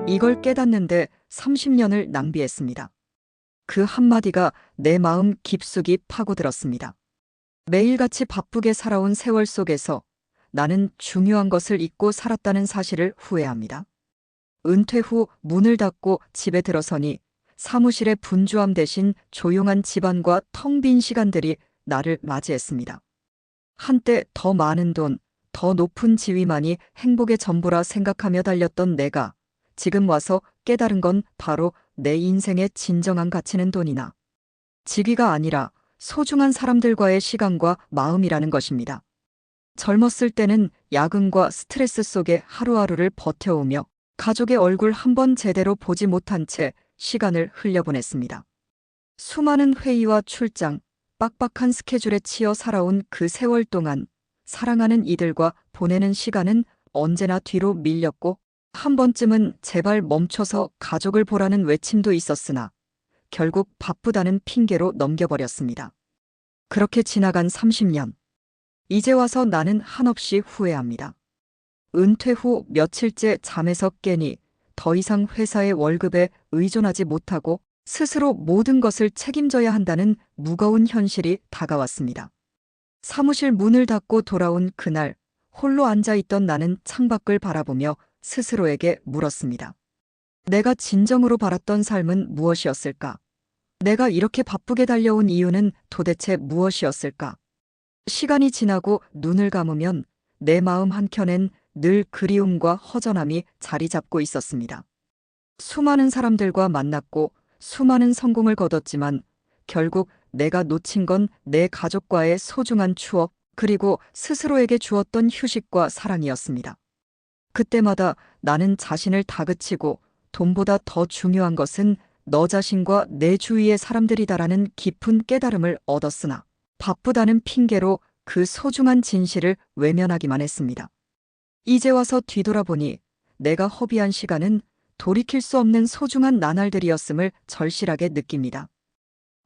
이걸 깨닫는데 30년을 낭비했습니다. 그 한마디가 내 마음 깊숙이 파고들었습니다. 매일같이 바쁘게 살아온 세월 속에서 나는 중요한 것을 잊고 살았다는 사실을 후회합니다. 은퇴 후 문을 닫고 집에 들어서니 사무실의 분주함 대신 조용한 집안과 텅 빈 시간들이 나를 맞이했습니다. 한때 더 많은 돈, 더 높은 지위만이 행복의 전부라 생각하며 달렸던 내가 지금 와서 깨달은 건 바로 내 인생의 진정한 가치는 돈이나 직위가 아니라 소중한 사람들과의 시간과 마음이라는 것입니다. 젊었을 때는 야근과 스트레스 속에 하루하루를 버텨오며 가족의 얼굴 한 번 제대로 보지 못한 채 시간을 흘려보냈습니다. 수많은 회의와 출장, 빡빡한 스케줄에 치여 살아온 그 세월 동안 사랑하는 이들과 보내는 시간은 언제나 뒤로 밀렸고 한 번쯤은 제발 멈춰서 가족을 보라는 외침도 있었으나 결국 바쁘다는 핑계로 넘겨버렸습니다. 그렇게 지나간 30년. 이제 와서 나는 한없이 후회합니다. 은퇴 후 며칠째 잠에서 깨니 더 이상 회사의 월급에 의존하지 못하고 스스로 모든 것을 책임져야 한다는 무거운 현실이 다가왔습니다. 사무실 문을 닫고 돌아온 그날 홀로 앉아있던 나는 창밖을 바라보며 스스로에게 물었습니다. 내가 진정으로 바랐던 삶은 무엇이었을까? 내가 이렇게 바쁘게 달려온 이유는 도대체 무엇이었을까? 시간이 지나고 눈을 감으면 내 마음 한켠엔 늘 그리움과 허전함이 자리 잡고 있었습니다. 수많은 사람들과 만났고 수많은 성공을 거뒀지만 결국 내가 놓친 건 내 가족과의 소중한 추억 그리고 스스로에게 주었던 휴식과 사랑이었습니다. 그때마다 나는 자신을 다그치고 돈보다 더 중요한 것은 너 자신과 내 주위의 사람들이다라는 깊은 깨달음을 얻었으나 바쁘다는 핑계로 그 소중한 진실을 외면하기만 했습니다. 이제 와서 뒤돌아보니 내가 허비한 시간은 돌이킬 수 없는 소중한 나날들이었음을 절실하게 느낍니다.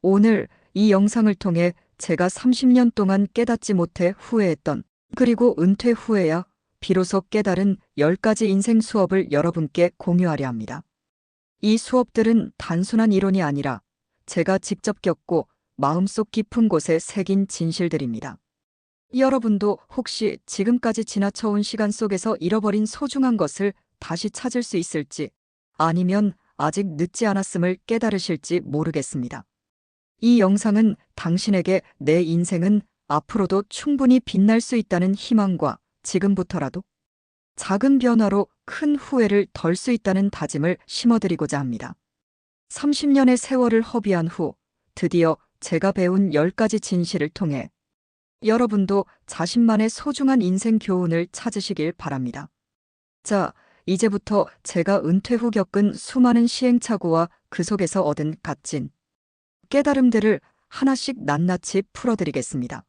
오늘 이 영상을 통해 제가 30년 동안 깨닫지 못해 후회했던 그리고 은퇴 후에야 비로소 깨달은 10가지 인생 수업을 여러분께 공유하려 합니다. 이 수업들은 단순한 이론이 아니라 제가 직접 겪고 마음속 깊은 곳에 새긴 진실들입니다. 여러분도 혹시 지금까지 지나쳐온 시간 속에서 잃어버린 소중한 것을 다시 찾을 수 있을지 아니면 아직 늦지 않았음을 깨달으실지 모르겠습니다. 이 영상은 당신에게 내 인생은 앞으로도 충분히 빛날 수 있다는 희망과 지금부터라도 작은 변화로 큰 후회를 덜 수 있다는 다짐을 심어드리고자 합니다. 30년의 세월을 허비한 후 드디어 제가 배운 10가지 진실을 통해 여러분도 자신만의 소중한 인생 교훈을 찾으시길 바랍니다. 자, 이제부터 제가 은퇴 후 겪은 수많은 시행착오와 그 속에서 얻은 값진 깨달음들을 하나씩 낱낱이 풀어드리겠습니다.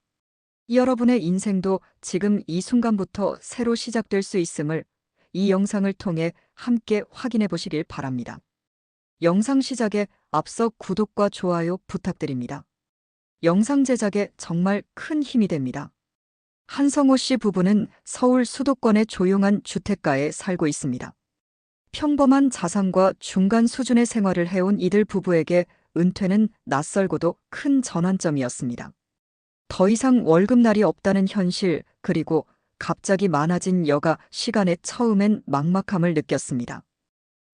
여러분의 인생도 지금 이 순간부터 새로 시작될 수 있음을 이 영상을 통해 함께 확인해 보시길 바랍니다. 영상 시작에 앞서 구독과 좋아요 부탁드립니다. 영상 제작에 정말 큰 힘이 됩니다. 한성호 씨 부부는 서울 수도권의 조용한 주택가에 살고 있습니다. 평범한 자산과 중간 수준의 생활을 해온 이들 부부에게 은퇴는 낯설고도 큰 전환점이었습니다. 더 이상 월급날이 없다는 현실 그리고 갑자기 많아진 여가 시간에 처음엔 막막함을 느꼈습니다.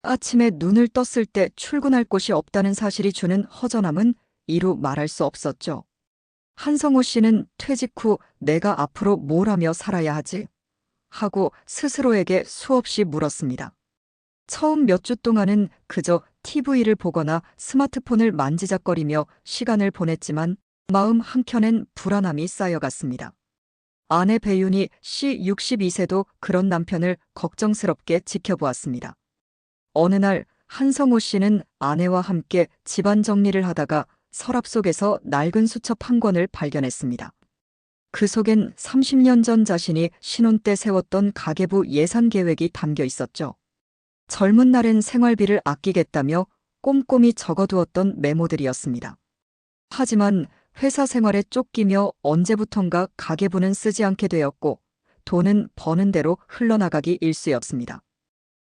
아침에 눈을 떴을 때 출근할 곳이 없다는 사실이 주는 허전함은 이루 말할 수 없었죠. 한성호 씨는 퇴직 후 내가 앞으로 뭘 하며 살아야 하지? 하고 스스로에게 수없이 물었습니다. 처음 몇 주 동안은 그저 TV를 보거나 스마트폰을 만지작거리며 시간을 보냈지만 마음 한켠엔 불안함이 쌓여갔습니다. 아내 배윤희 씨 62세도 그런 남편을 걱정스럽게 지켜보았습니다. 어느 날 한성호 씨는 아내와 함께 집안 정리를 하다가 서랍 속에서 낡은 수첩 한 권을 발견했습니다. 그 속엔 30년 전 자신이 신혼 때 세웠던 가계부 예산 계획이 담겨 있었죠. 젊은 날엔 생활비를 아끼겠다며 꼼꼼히 적어두었던 메모들이었습니다. 하지만 회사 생활에 쫓기며 언제부턴가 가계부는 쓰지 않게 되었고 돈은 버는 대로 흘러나가기 일쑤였습니다.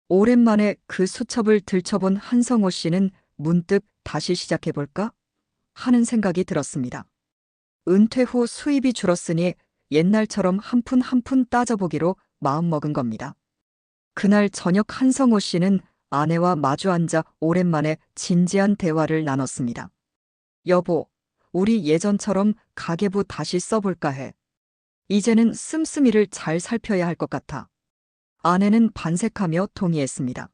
오랜만에 그 수첩을 들춰본 한성호 씨는 문득 다시 시작해볼까? 하는 생각이 들었습니다. 은퇴 후 수입이 줄었으니 옛날처럼 한 푼 한 푼 따져보기로 마음먹은 겁니다. 그날 저녁 한성호 씨는 아내와 마주 앉아 오랜만에 진지한 대화를 나눴습니다. 여보, 우리 예전처럼 가계부 다시 써볼까 해. 이제는 씀씀이를 잘 살펴야 할 것 같아. 아내는 반색하며 동의했습니다.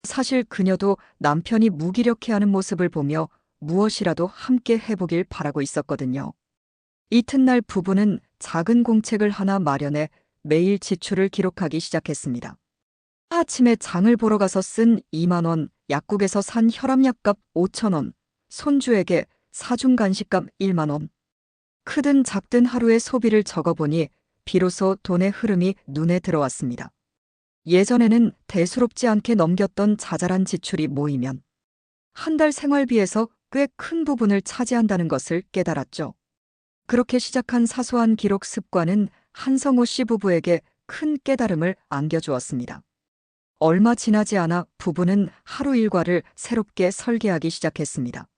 사실 그녀도 남편이 무기력해하는 모습을 보며 무엇이라도 함께 해보길 바라고 있었거든요. 이튿날 부부는 작은 공책을 하나 마련해 매일 지출을 기록하기 시작했습니다. 아침에 장을 보러 가서 쓴 2만 원, 약국에서 산 혈압약값 5천 원, 손주에게 사준 간식값 1만 원. 크든 작든 하루의 소비를 적어보니 비로소 돈의 흐름이 눈에 들어왔습니다. 예전에는 대수롭지 않게 넘겼던 자잘한 지출이 모이면 한 달 생활비에서 꽤 큰 부분을 차지한다는 것을 깨달았죠. 그렇게 시작한 사소한 기록 습관은 한성호 씨 부부에게 큰 깨달음을 안겨주었습니다. 얼마 지나지 않아 부부는 하루 일과를 새롭게 설계하기 시작했습니다.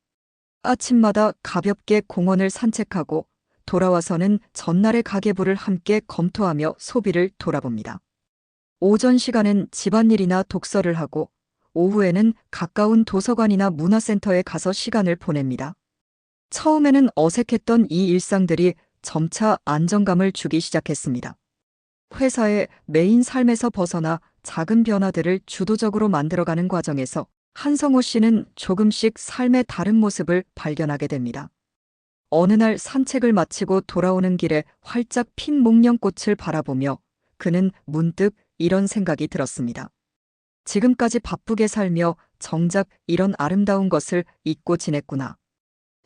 아침마다 가볍게 공원을 산책하고 돌아와서는 전날의 가계부를 함께 검토하며 소비를 돌아봅니다. 오전 시간엔 집안일이나 독서를 하고 오후에는 가까운 도서관이나 문화센터에 가서 시간을 보냅니다. 처음에는 어색했던 이 일상들이 점차 안정감을 주기 시작했습니다. 회사의 메인 삶에서 벗어나 작은 변화들을 주도적으로 만들어가는 과정에서 한성호 씨는 조금씩 삶의 다른 모습을 발견하게 됩니다. 어느 날 산책을 마치고 돌아오는 길에 활짝 핀 목련꽃을 바라보며 그는 문득 이런 생각이 들었습니다. 지금까지 바쁘게 살며 정작 이런 아름다운 것을 잊고 지냈구나.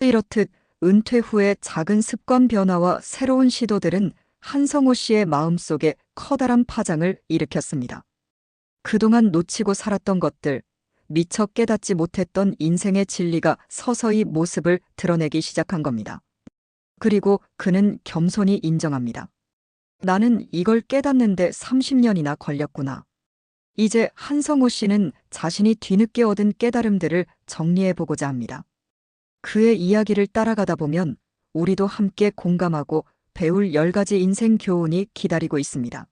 이렇듯 은퇴 후의 작은 습관 변화와 새로운 시도들은 한성호 씨의 마음속에 커다란 파장을 일으켰습니다. 그동안 놓치고 살았던 것들, 미처 깨닫지 못했던 인생의 진리가 서서히 모습을 드러내기 시작한 겁니다. 그리고 그는 겸손히 인정합니다. 나는 이걸 깨닫는데 30년이나 걸렸구나. 이제 한성호 씨는 자신이 뒤늦게 얻은 깨달음들을 정리해보고자 합니다. 그의 이야기를 따라가다 보면 우리도 함께 공감하고 배울 10가지 인생 교훈이 기다리고 있습니다.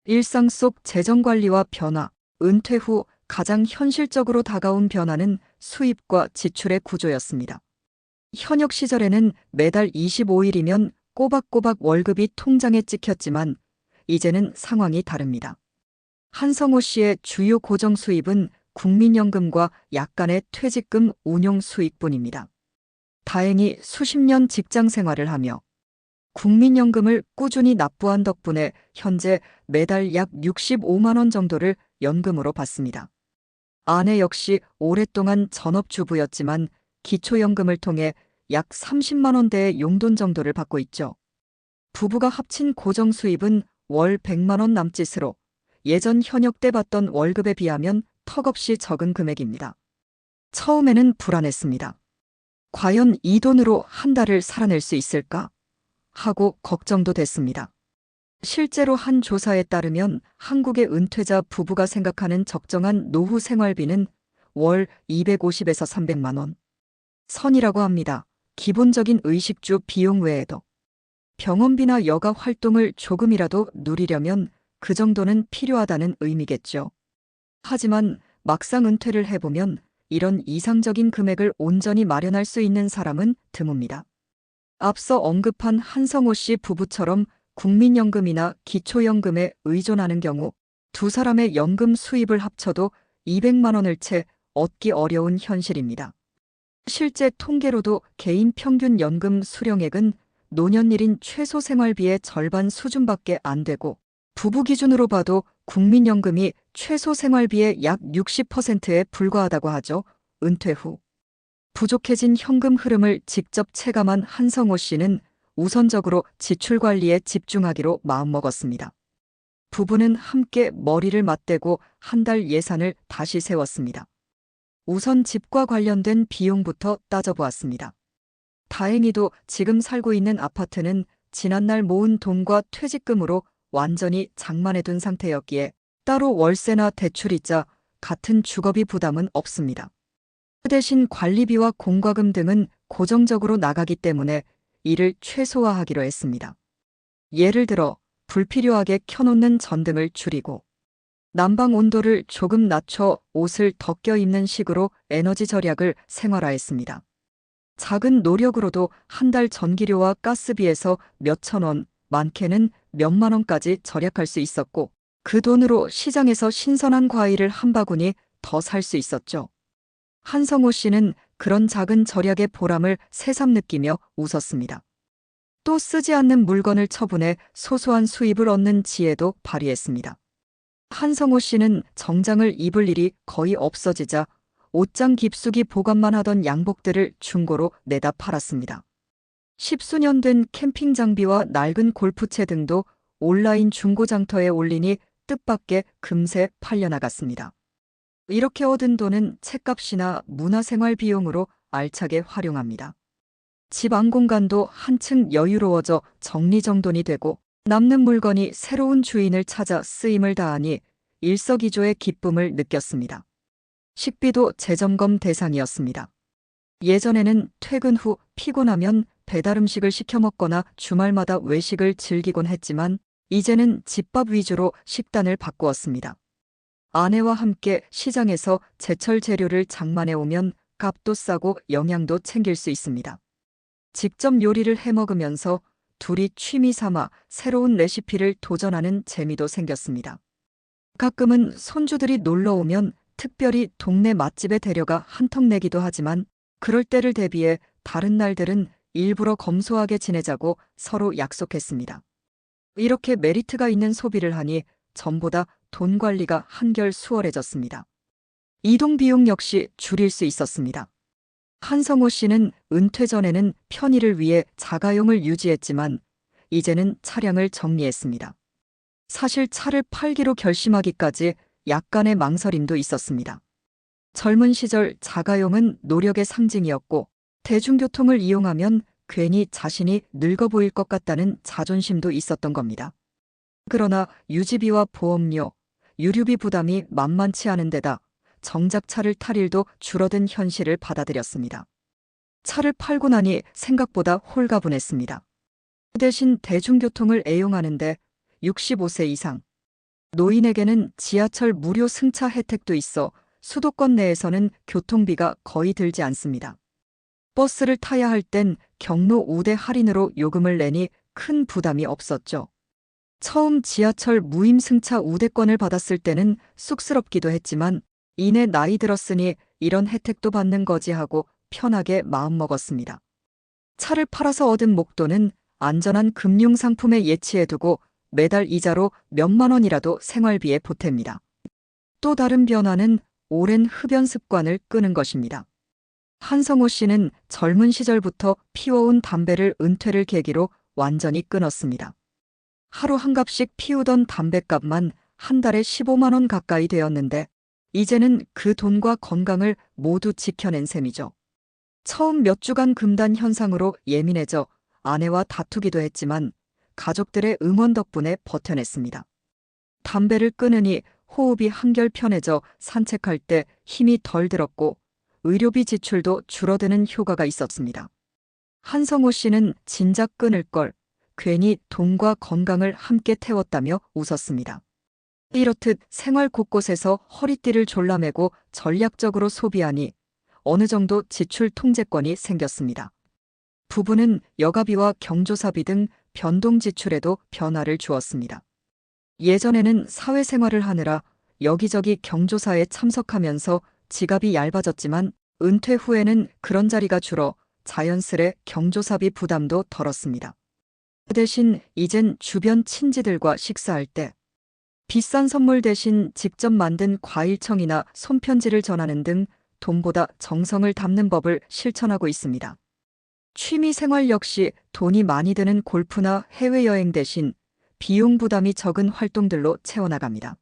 일상 속 재정관리와 변화, 은퇴 후 가장 현실적으로 다가온 변화는 수입과 지출의 구조였습니다. 현역 시절에는 매달 25일이면 꼬박꼬박 월급이 통장에 찍혔지만 이제는 상황이 다릅니다. 한성호 씨의 주요 고정 수입은 국민연금과 약간의 퇴직금 운용 수익뿐입니다. 다행히 수십 년 직장 생활을 하며 국민연금을 꾸준히 납부한 덕분에 현재 매달 약 65만 원 정도를 연금으로 받습니다. 아내 역시 오랫동안 전업주부였지만 기초연금을 통해 약 30만 원대의 용돈 정도를 받고 있죠. 부부가 합친 고정 수입은 월 100만 원 남짓으로 예전 현역 때 받던 월급에 비하면 턱없이 적은 금액입니다. 처음에는 불안했습니다. 과연 이 돈으로 한 달을 살아낼 수 있을까? 하고 걱정도 됐습니다. 실제로 한 조사에 따르면 한국의 은퇴자 부부가 생각하는 적정한 노후 생활비는 월 250에서 300만 원 선이라고 합니다. 기본적인 의식주 비용 외에도 병원비나 여가 활동을 조금이라도 누리려면 그 정도는 필요하다는 의미겠죠. 하지만 막상 은퇴를 해보면 이런 이상적인 금액을 온전히 마련할 수 있는 사람은 드뭅니다. 앞서 언급한 한성호 씨 부부처럼 국민연금이나 기초연금에 의존하는 경우 두 사람의 연금 수입을 합쳐도 200만 원을 채 얻기 어려운 현실입니다. 실제 통계로도 개인 평균 연금 수령액은 노년일인 최소 생활비의 절반 수준밖에 안 되고 부부 기준으로 봐도 국민연금이 최소 생활비의 약 60%에 불과하다고 하죠. 은퇴 후 부족해진 현금 흐름을 직접 체감한 한성호 씨는 우선적으로 지출 관리에 집중하기로 마음먹었습니다. 부부는 함께 머리를 맞대고 한 달 예산을 다시 세웠습니다. 우선 집과 관련된 비용부터 따져보았습니다. 다행히도 지금 살고 있는 아파트는 지난날 모은 돈과 퇴직금으로 완전히 장만해둔 상태였기에 따로 월세나 대출이자 같은 주거비 부담은 없습니다. 그 대신 관리비와 공과금 등은 고정적으로 나가기 때문에 이를 최소화하기로 했습니다. 예를 들어 불필요하게 켜놓는 전등을 줄이고 난방 온도를 조금 낮춰 옷을 더 껴입는 식으로 에너지 절약을 생활화했습니다. 작은 노력으로도 한 달 전기료와 가스비에서 몇천 원, 많게는 몇만 원까지 절약할 수 있었고 그 돈으로 시장에서 신선한 과일을 한 바구니 더 살 수 있었죠. 한성호 씨는 그런 작은 절약의 보람을 새삼 느끼며 웃었습니다. 또 쓰지 않는 물건을 처분해 소소한 수입을 얻는 지혜도 발휘했습니다. 한성호 씨는 정장을 입을 일이 거의 없어지자 옷장 깊숙이 보관만 하던 양복들을 중고로 내다 팔았습니다. 십수년 된 캠핑 장비와 낡은 골프채 등도 온라인 중고장터에 올리니 뜻밖의 금세 팔려나갔습니다. 이렇게 얻은 돈은 책값이나 문화생활 비용으로 알차게 활용합니다. 집 안 공간도 한층 여유로워져 정리정돈이 되고 남는 물건이 새로운 주인을 찾아 쓰임을 다하니 일석이조의 기쁨을 느꼈습니다. 식비도 재점검 대상이었습니다. 예전에는 퇴근 후 피곤하면 배달음식을 시켜 먹거나 주말마다 외식을 즐기곤 했지만 이제는 집밥 위주로 식단을 바꾸었습니다. 아내와 함께 시장에서 제철 재료를 장만해 오면 값도 싸고 영양도 챙길 수 있습니다. 직접 요리를 해 먹으면서 둘이 취미 삼아 새로운 레시피를 도전하는 재미도 생겼습니다. 가끔은 손주들이 놀러 오면 특별히 동네 맛집에 데려가 한턱 내기도 하지만 그럴 때를 대비해 다른 날들은 일부러 검소하게 지내자고 서로 약속했습니다. 이렇게 메리트가 있는 소비를 하니 전보다 돈 관리가 한결 수월해졌습니다. 이동 비용 역시 줄일 수 있었습니다. 한성호 씨는 은퇴 전에는 편의를 위해 자가용을 유지했지만 이제는 차량을 정리했습니다. 사실 차를 팔기로 결심하기까지 약간의 망설임도 있었습니다. 젊은 시절 자가용은 노력의 상징이었고 대중교통을 이용하면 괜히 자신이 늙어 보일 것 같다는 자존심도 있었던 겁니다. 그러나 유지비와 보험료, 유류비 부담이 만만치 않은 데다 정작 차를 탈 일도 줄어든 현실을 받아들였습니다. 차를 팔고 나니 생각보다 홀가분했습니다. 대신 대중교통을 애용하는데 65세 이상 노인에게는 지하철 무료 승차 혜택도 있어 수도권 내에서는 교통비가 거의 들지 않습니다. 버스를 타야 할 땐 경로 우대 할인으로 요금을 내니 큰 부담이 없었죠. 처음 지하철 무임 승차 우대권을 받았을 때는 쑥스럽기도 했지만 이내 나이 들었으니 이런 혜택도 받는 거지 하고 편하게 마음먹었습니다. 차를 팔아서 얻은 목돈은 안전한 금융상품에 예치해두고 매달 이자로 몇만 원이라도 생활비에 보탭니다. 또 다른 변화는 오랜 흡연 습관을 끄는 것입니다. 한성호 씨는 젊은 시절부터 피워온 담배를 은퇴를 계기로 완전히 끊었습니다. 하루 한 갑씩 피우던 담뱃값만 한 달에 15만 원 가까이 되었는데 이제는 그 돈과 건강을 모두 지켜낸 셈이죠. 처음 몇 주간 금단 현상으로 예민해져 아내와 다투기도 했지만 가족들의 응원 덕분에 버텨냈습니다. 담배를 끊으니 호흡이 한결 편해져 산책할 때 힘이 덜 들었고 의료비 지출도 줄어드는 효과가 있었습니다. 한성호 씨는 진작 끊을 걸 괜히 돈과 건강을 함께 태웠다며 웃었습니다. 이렇듯 생활 곳곳에서 허리띠를 졸라매고 전략적으로 소비하니 어느 정도 지출 통제권이 생겼습니다. 부부는 여가비와 경조사비 등 변동 지출에도 변화를 주었습니다. 예전에는 사회생활을 하느라 여기저기 경조사에 참석하면서 지갑이 얇아졌지만 은퇴 후에는 그런 자리가 줄어 자연스레 경조사비 부담도 덜었습니다. 그 대신 이젠 주변 친지들과 식사할 때 비싼 선물 대신 직접 만든 과일청이나 손편지를 전하는 등 돈보다 정성을 담는 법을 실천하고 있습니다. 취미 생활 역시 돈이 많이 드는 골프나 해외여행 대신 비용 부담이 적은 활동들로 채워나갑니다.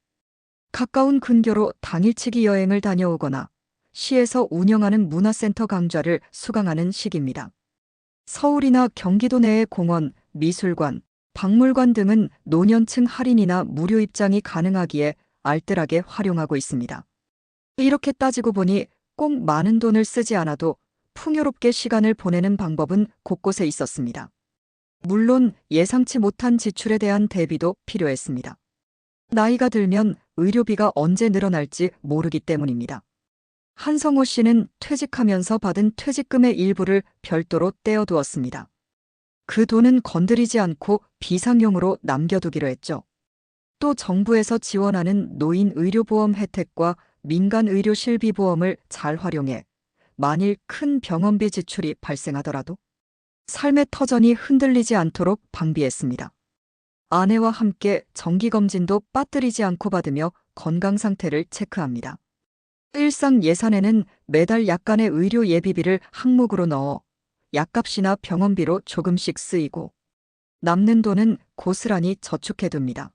가까운 근교로 당일치기 여행을 다녀오거나 시에서 운영하는 문화센터 강좌를 수강하는 시기입니다. 서울이나 경기도 내의 공원, 미술관, 박물관 등은 노년층 할인이나 무료 입장이 가능하기에 알뜰하게 활용하고 있습니다. 이렇게 따지고 보니 꼭 많은 돈을 쓰지 않아도 풍요롭게 시간을 보내는 방법은 곳곳에 있었습니다. 물론 예상치 못한 지출에 대한 대비도 필요했습니다. 나이가 들면 의료비가 언제 늘어날지 모르기 때문입니다. 한성호 씨는 퇴직하면서 받은 퇴직금의 일부를 별도로 떼어두었습니다. 그 돈은 건드리지 않고 비상용으로 남겨두기로 했죠. 또 정부에서 지원하는 노인 의료보험 혜택과 민간 의료 실비보험을 잘 활용해 만일 큰 병원비 지출이 발생하더라도 삶의 터전이 흔들리지 않도록 방비했습니다. 아내와 함께 정기검진도 빠뜨리지 않고 받으며 건강 상태를 체크합니다. 일상 예산에는 매달 약간의 의료 예비비를 항목으로 넣어 약값이나 병원비로 조금씩 쓰이고 남는 돈은 고스란히 저축해둡니다.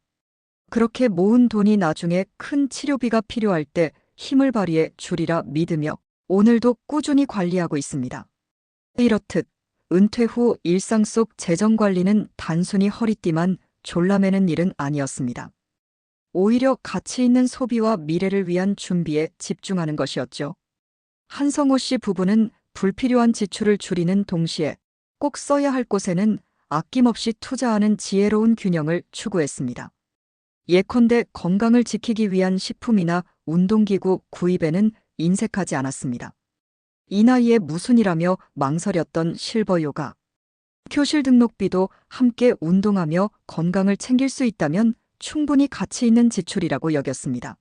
그렇게 모은 돈이 나중에 큰 치료비가 필요할 때 힘을 발휘해 주리라 믿으며 오늘도 꾸준히 관리하고 있습니다. 이렇듯 은퇴 후 일상 속 재정 관리는 단순히 허리띠만 졸라매는 일은 아니었습니다. 오히려 가치 있는 소비와 미래를 위한 준비에 집중하는 것이었죠. 한성호 씨 부부는 불필요한 지출을 줄이는 동시에 꼭 써야 할 곳에는 아낌없이 투자하는 지혜로운 균형을 추구했습니다. 예컨대 건강을 지키기 위한 식품이나 운동기구 구입에는 인색하지 않았습니다. 이 나이에 무슨 일하며 망설였던 실버 요가. 교실 등록비도 함께 운동하며 건강을 챙길 수 있다면 충분히 가치 있는 지출이라고 여겼습니다.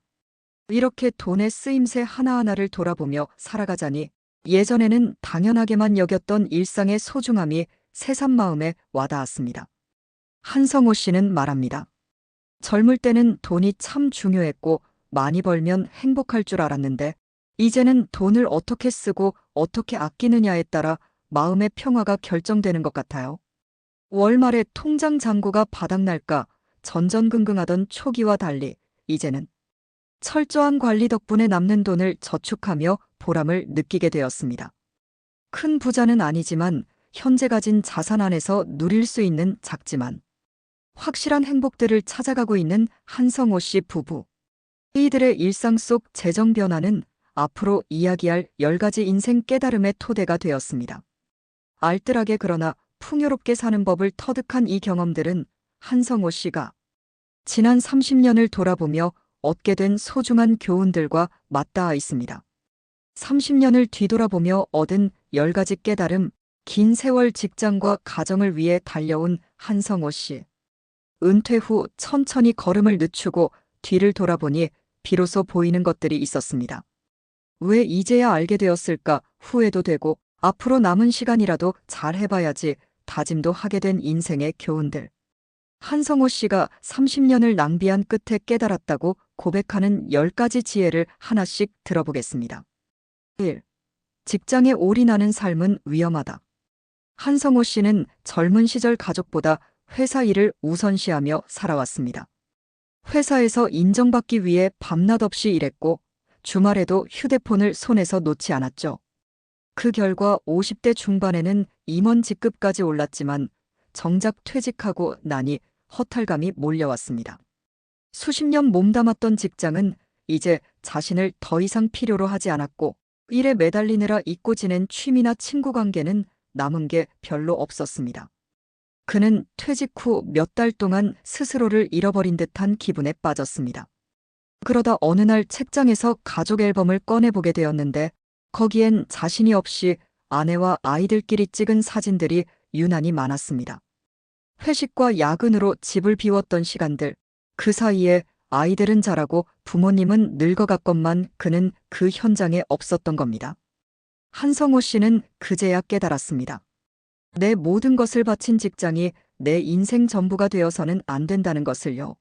이렇게 돈의 쓰임새 하나하나를 돌아보며 살아가자니 예전에는 당연하게만 여겼던 일상의 소중함이 새삼 마음에 와닿았습니다. 한성호 씨는 말합니다. 젊을 때는 돈이 참 중요했고 많이 벌면 행복할 줄 알았는데 이제는 돈을 어떻게 쓰고 어떻게 아끼느냐에 따라 마음의 평화가 결정되는 것 같아요. 월말에 통장 잔고가 바닥날까 전전긍긍하던 초기와 달리 이제는 철저한 관리 덕분에 남는 돈을 저축하며 보람을 느끼게 되었습니다. 큰 부자는 아니지만 현재 가진 자산 안에서 누릴 수 있는 작지만 확실한 행복들을 찾아가고 있는 한성호 씨 부부. 이들의 일상 속 재정 변화는 앞으로 이야기할 10가지 인생 깨달음의 토대가 되었습니다. 알뜰하게 그러나 풍요롭게 사는 법을 터득한 이 경험들은 한성호 씨가 지난 30년을 돌아보며 얻게 된 소중한 교훈들과 맞닿아 있습니다. 30년을 뒤돌아보며 얻은 10가지 깨달음, 긴 세월 직장과 가정을 위해 달려온 한성호 씨. 은퇴 후 천천히 걸음을 늦추고 뒤를 돌아보니 비로소 보이는 것들이 있었습니다. 왜 이제야 알게 되었을까 후회도 되고 앞으로 남은 시간이라도 잘 해봐야지 다짐도 하게 된 인생의 교훈들. 한성호 씨가 30년을 낭비한 끝에 깨달았다고 고백하는 10가지 지혜를 하나씩 들어보겠습니다. 1. 직장에 올인하는 삶은 위험하다. 한성호 씨는 젊은 시절 가족보다 회사 일을 우선시하며 살아왔습니다. 회사에서 인정받기 위해 밤낮 없이 일했고 주말에도 휴대폰을 손에서 놓지 않았죠. 그 결과 50대 중반에는 임원 직급까지 올랐지만 정작 퇴직하고 나니 허탈감이 몰려왔습니다. 수십 년 몸담았던 직장은 이제 자신을 더 이상 필요로 하지 않았고 일에 매달리느라 잊고 지낸 취미나 친구 관계는 남은 게 별로 없었습니다. 그는 퇴직 후 몇 달 동안 스스로를 잃어버린 듯한 기분에 빠졌습니다. 그러다 어느 날 책장에서 가족 앨범을 꺼내보게 되었는데 거기엔 자신이 없이 아내와 아이들끼리 찍은 사진들이 유난히 많았습니다. 회식과 야근으로 집을 비웠던 시간들, 그 사이에 아이들은 자라고 부모님은 늙어갔건만 그는 그 현장에 없었던 겁니다. 한성호 씨는 그제야 깨달았습니다. 내 모든 것을 바친 직장이 내 인생 전부가 되어서는 안 된다는 것을요.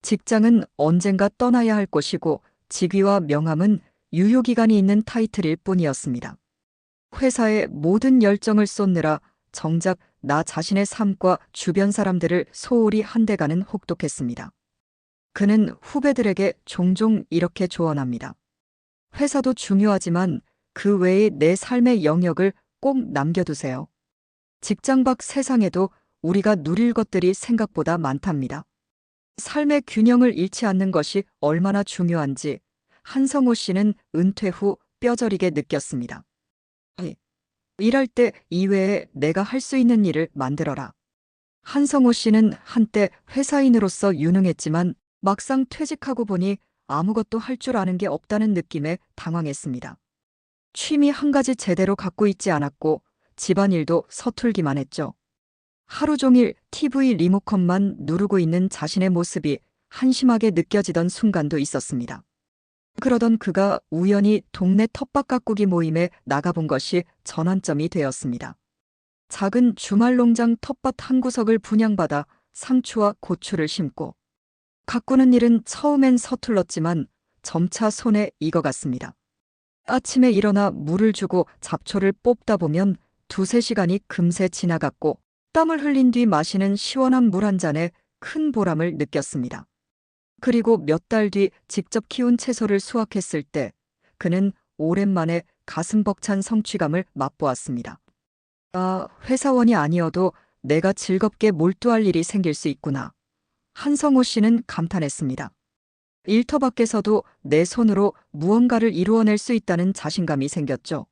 직장은 언젠가 떠나야 할 곳이고 직위와 명함은 유효기간이 있는 타이틀일 뿐이었습니다. 회사에 모든 열정을 쏟느라 정작 나 자신의 삶과 주변 사람들을 소홀히 한데가는 혹독했습니다. 그는 후배들에게 종종 이렇게 조언합니다. 회사도 중요하지만 그 외에 내 삶의 영역을 꼭 남겨두세요. 직장 밖 세상에도 우리가 누릴 것들이 생각보다 많답니다. 삶의 균형을 잃지 않는 것이 얼마나 중요한지 한성호 씨는 은퇴 후 뼈저리게 느꼈습니다. 이, 일할 때 이외에 내가 할 수 있는 일을 만들어라. 한성호 씨는 한때 회사인으로서 유능했지만 막상 퇴직하고 보니 아무것도 할 줄 아는 게 없다는 느낌에 당황했습니다. 취미 한 가지 제대로 갖고 있지 않았고 집안일도 서툴기만 했죠. 하루 종일 TV 리모컨만 누르고 있는 자신의 모습이 한심하게 느껴지던 순간도 있었습니다. 그러던 그가 우연히 동네 텃밭 가꾸기 모임에 나가본 것이 전환점이 되었습니다. 작은 주말 농장 텃밭 한 구석을 분양받아 상추와 고추를 심고 가꾸는 일은 처음엔 서툴렀지만 점차 손에 익어갔습니다. 아침에 일어나 물을 주고 잡초를 뽑다 보면 2~3시간이 금세 지나갔고 땀을 흘린 뒤 마시는 시원한 물 한 잔에 큰 보람을 느꼈습니다. 그리고 몇 달 뒤 직접 키운 채소를 수확했을 때 그는 오랜만에 가슴 벅찬 성취감을 맛보았습니다. 아, 회사원이 아니어도 내가 즐겁게 몰두할 일이 생길 수 있구나. 한성호 씨는 감탄했습니다. 일터 밖에서도 내 손으로 무언가를 이루어낼 수 있다는 자신감이 생겼죠.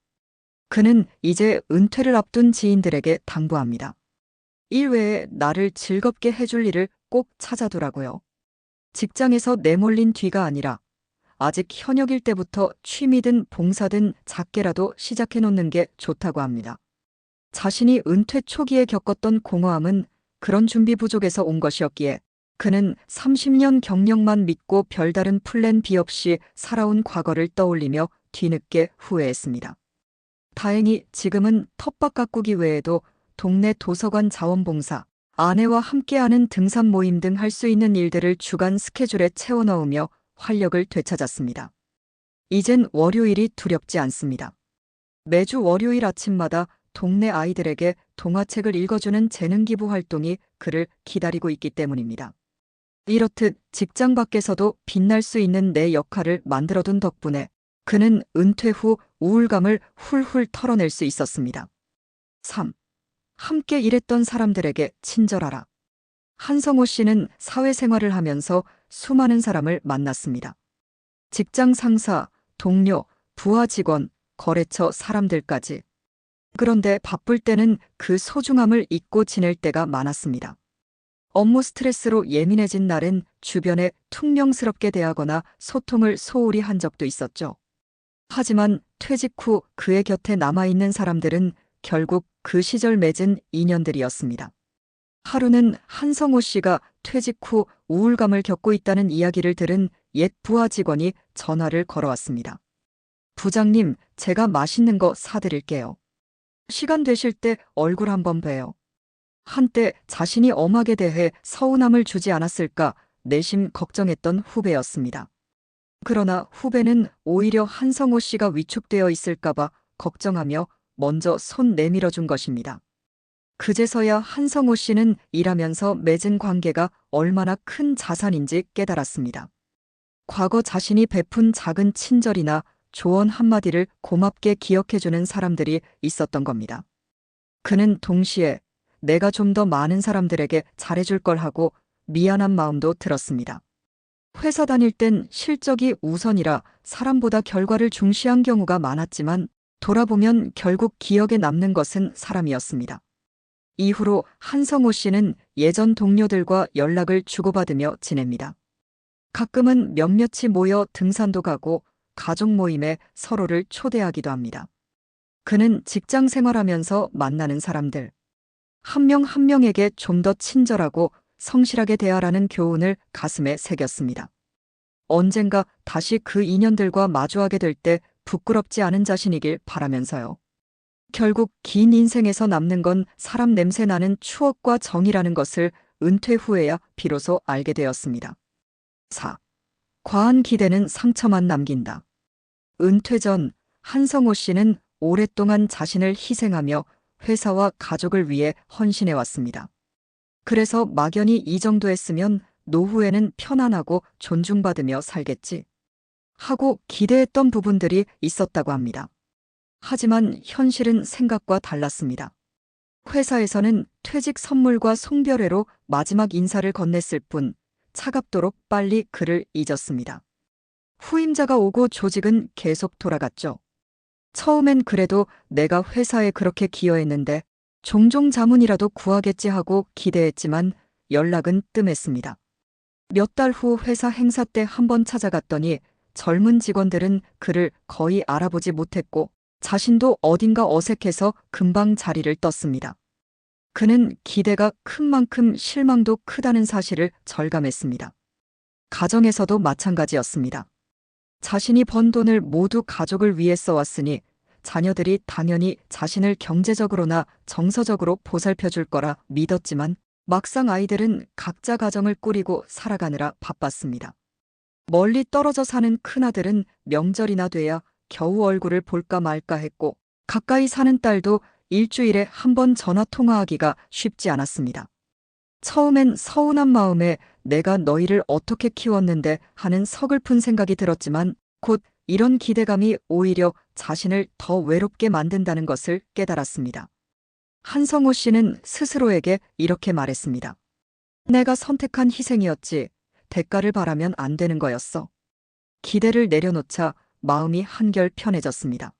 그는 이제 은퇴를 앞둔 지인들에게 당부합니다. 일 외에 나를 즐겁게 해줄 일을 꼭 찾아두라고요. 직장에서 내몰린 뒤가 아니라 아직 현역일 때부터 취미든 봉사든 작게라도 시작해 놓는 게 좋다고 합니다. 자신이 은퇴 초기에 겪었던 공허함은 그런 준비 부족에서 온 것이었기에 그는 30년 경력만 믿고 별다른 플랜 B 없이 살아온 과거를 떠올리며 뒤늦게 후회했습니다. 다행히 지금은 텃밭 가꾸기 외에도 동네 도서관 자원봉사, 아내와 함께하는 등산 모임 등 할 수 있는 일들을 주간 스케줄에 채워 넣으며 활력을 되찾았습니다. 이젠 월요일이 두렵지 않습니다. 매주 월요일 아침마다 동네 아이들에게 동화책을 읽어주는 재능기부 활동이 그를 기다리고 있기 때문입니다. 이렇듯 직장 밖에서도 빛날 수 있는 내 역할을 만들어둔 덕분에 그는 은퇴 후 우울감을 훌훌 털어낼 수 있었습니다. 3. 함께 일했던 사람들에게 친절하라. 한성호 씨는 사회생활을 하면서 수많은 사람을 만났습니다. 직장 상사, 동료, 부하 직원, 거래처 사람들까지. 그런데 바쁠 때는 그 소중함을 잊고 지낼 때가 많았습니다. 업무 스트레스로 예민해진 날엔 주변에 퉁명스럽게 대하거나 소통을 소홀히 한 적도 있었죠. 하지만 퇴직 후 그의 곁에 남아있는 사람들은 결국 그 시절 맺은 인연들이었습니다. 하루는 한성호 씨가 퇴직 후 우울감을 겪고 있다는 이야기를 들은 옛 부하 직원이 전화를 걸어왔습니다. 부장님, 제가 맛있는 거 사드릴게요. 시간 되실 때 얼굴 한번 봬요. 한때 자신이 엄하게 대해 서운함을 주지 않았을까 내심 걱정했던 후배였습니다. 그러나 후배는 오히려 한성호 씨가 위축되어 있을까봐 걱정하며 먼저 손 내밀어 준 것입니다. 그제서야 한성호 씨는 일하면서 맺은 관계가 얼마나 큰 자산인지 깨달았습니다. 과거 자신이 베푼 작은 친절이나 조언 한마디를 고맙게 기억해주는 사람들이 있었던 겁니다. 그는 동시에 내가 좀 더 많은 사람들에게 잘해줄 걸 하고 미안한 마음도 들었습니다. 회사 다닐 땐 실적이 우선이라 사람보다 결과를 중시한 경우가 많았지만 돌아보면 결국 기억에 남는 것은 사람이었습니다. 이후로 한성호 씨는 예전 동료들과 연락을 주고받으며 지냅니다. 가끔은 몇몇이 모여 등산도 가고 가족 모임에 서로를 초대하기도 합니다. 그는 직장 생활하면서 만나는 사람들, 한 명 한 명에게 좀 더 친절하고 성실하게 대하라는 교훈을 가슴에 새겼습니다. 언젠가 다시 그 인연들과 마주하게 될 때 부끄럽지 않은 자신이길 바라면서요. 결국 긴 인생에서 남는 건 사람 냄새 나는 추억과 정이라는 것을 은퇴 후에야 비로소 알게 되었습니다. 4. 과한 기대는 상처만 남긴다. 은퇴 전 한성호 씨는 오랫동안 자신을 희생하며 회사와 가족을 위해 헌신해 왔습니다. 그래서 막연히 이 정도 했으면 노후에는 편안하고 존중받으며 살겠지 하고 기대했던 부분들이 있었다고 합니다. 하지만 현실은 생각과 달랐습니다. 회사에서는 퇴직 선물과 송별회로 마지막 인사를 건넸을 뿐 차갑도록 빨리 그를 잊었습니다. 후임자가 오고 조직은 계속 돌아갔죠. 처음엔 그래도 내가 회사에 그렇게 기여했는데 종종 자문이라도 구하겠지 하고 기대했지만 연락은 뜸했습니다. 몇 달 후 회사 행사 때 한번 찾아갔더니 젊은 직원들은 그를 거의 알아보지 못했고 자신도 어딘가 어색해서 금방 자리를 떴습니다. 그는 기대가 큰 만큼 실망도 크다는 사실을 절감했습니다. 가정에서도 마찬가지였습니다. 자신이 번 돈을 모두 가족을 위해 써왔으니 자녀들이 당연히 자신을 경제적으로나 정서적으로 보살펴줄 거라 믿었지만 막상 아이들은 각자 가정을 꾸리고 살아가느라 바빴습니다. 멀리 떨어져 사는 큰아들은 명절이나 돼야 겨우 얼굴을 볼까 말까 했고 가까이 사는 딸도 일주일에 한 번 전화 통화하기가 쉽지 않았습니다. 처음엔 서운한 마음에 내가 너희를 어떻게 키웠는데 하는 서글픈 생각이 들었지만 곧 이런 기대감이 오히려 자신을 더 외롭게 만든다는 것을 깨달았습니다. 한성호 씨는 스스로에게 이렇게 말했습니다. 내가 선택한 희생이었지 대가를 바라면 안 되는 거였어. 기대를 내려놓자 마음이 한결 편해졌습니다.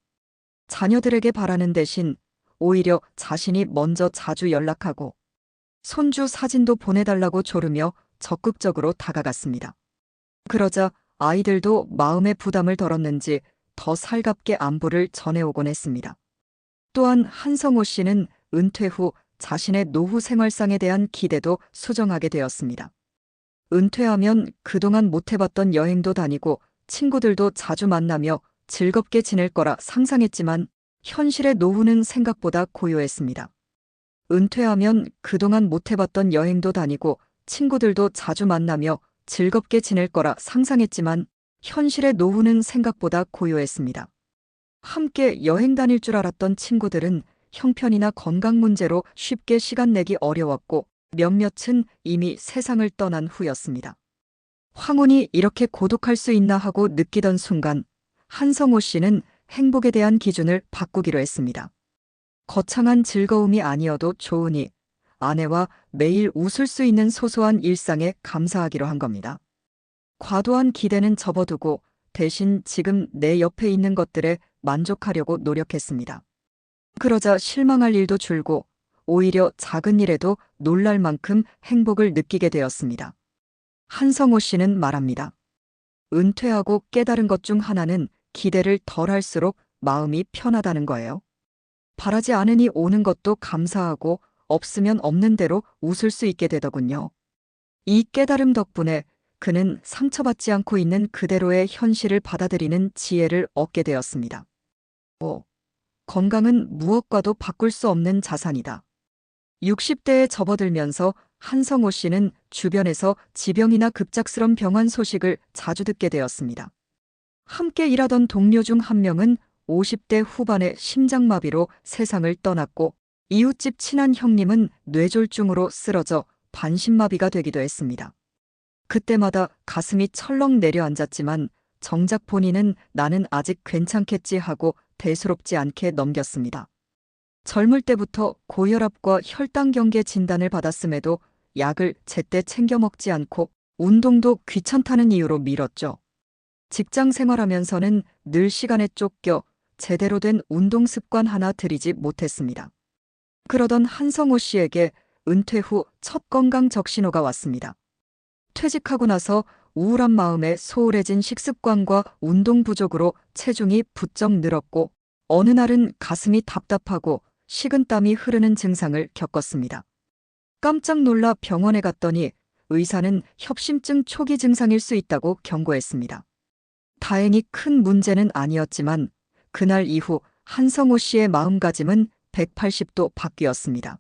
자녀들에게 바라는 대신 오히려 자신이 먼저 자주 연락하고 손주 사진도 보내달라고 조르며 적극적으로 다가갔습니다. 그러자 아이들도 마음의 부담을 덜었는지 더 살갑게 안부를 전해오곤 했습니다. 또한 한성호 씨는 은퇴 후 자신의 노후 생활상에 대한 기대도 수정하게 되었습니다. 은퇴하면 그동안 못 해봤던 여행도 다니고 친구들도 자주 만나며 즐겁게 지낼 거라 상상했지만 현실의 노후는 생각보다 고요했습니다. 은퇴하면 그동안 못 해봤던 여행도 다니고 친구들도 자주 만나며 즐겁게 지낼 거라 상상했지만 현실의 노후는 생각보다 고요했습니다. 함께 여행 다닐 줄 알았던 친구들은 형편이나 건강 문제로 쉽게 시간 내기 어려웠고 몇몇은 이미 세상을 떠난 후였습니다. 황혼이 이렇게 고독할 수 있나 하고 느끼던 순간 한성호 씨는 행복에 대한 기준을 바꾸기로 했습니다. 거창한 즐거움이 아니어도 좋으니 아내와 매일 웃을 수 있는 소소한 일상에 감사하기로 한 겁니다. 과도한 기대는 접어두고 대신 지금 내 옆에 있는 것들에 만족하려고 노력했습니다. 그러자 실망할 일도 줄고 오히려 작은 일에도 놀랄 만큼 행복을 느끼게 되었습니다. 한성호 씨는 말합니다. 은퇴하고 깨달은 것 중 하나는 기대를 덜 할수록 마음이 편하다는 거예요. 바라지 않으니 오는 것도 감사하고 없으면 없는 대로 웃을 수 있게 되더군요. 이 깨달음 덕분에 그는 상처받지 않고 있는 그대로의 현실을 받아들이는 지혜를 얻게 되었습니다. 건강은 무엇과도 바꿀 수 없는 자산이다. 60대에 접어들면서 한성호 씨는 주변에서 지병이나 급작스런 병환 소식을 자주 듣게 되었습니다. 함께 일하던 동료 중 한 명은 50대 후반의 심장마비로 세상을 떠났고 이웃집 친한 형님은 뇌졸중으로 쓰러져 반신마비가 되기도 했습니다. 그때마다 가슴이 철렁 내려앉았지만 정작 본인은 나는 아직 괜찮겠지 하고 대수롭지 않게 넘겼습니다. 젊을 때부터 고혈압과 혈당경계 진단을 받았음에도 약을 제때 챙겨 먹지 않고 운동도 귀찮다는 이유로 미뤘죠. 직장 생활하면서는 늘 시간에 쫓겨 제대로 된 운동 습관 하나 들이지 못했습니다. 그러던 한성호 씨에게 은퇴 후 첫 건강 적신호가 왔습니다. 퇴직하고 나서 우울한 마음에 소홀해진 식습관과 운동 부족으로 체중이 부쩍 늘었고 어느 날은 가슴이 답답하고 식은땀이 흐르는 증상을 겪었습니다. 깜짝 놀라 병원에 갔더니 의사는 협심증 초기 증상일 수 있다고 경고했습니다. 다행히 큰 문제는 아니었지만 그날 이후 한성호 씨의 마음가짐은 180도 바뀌었습니다.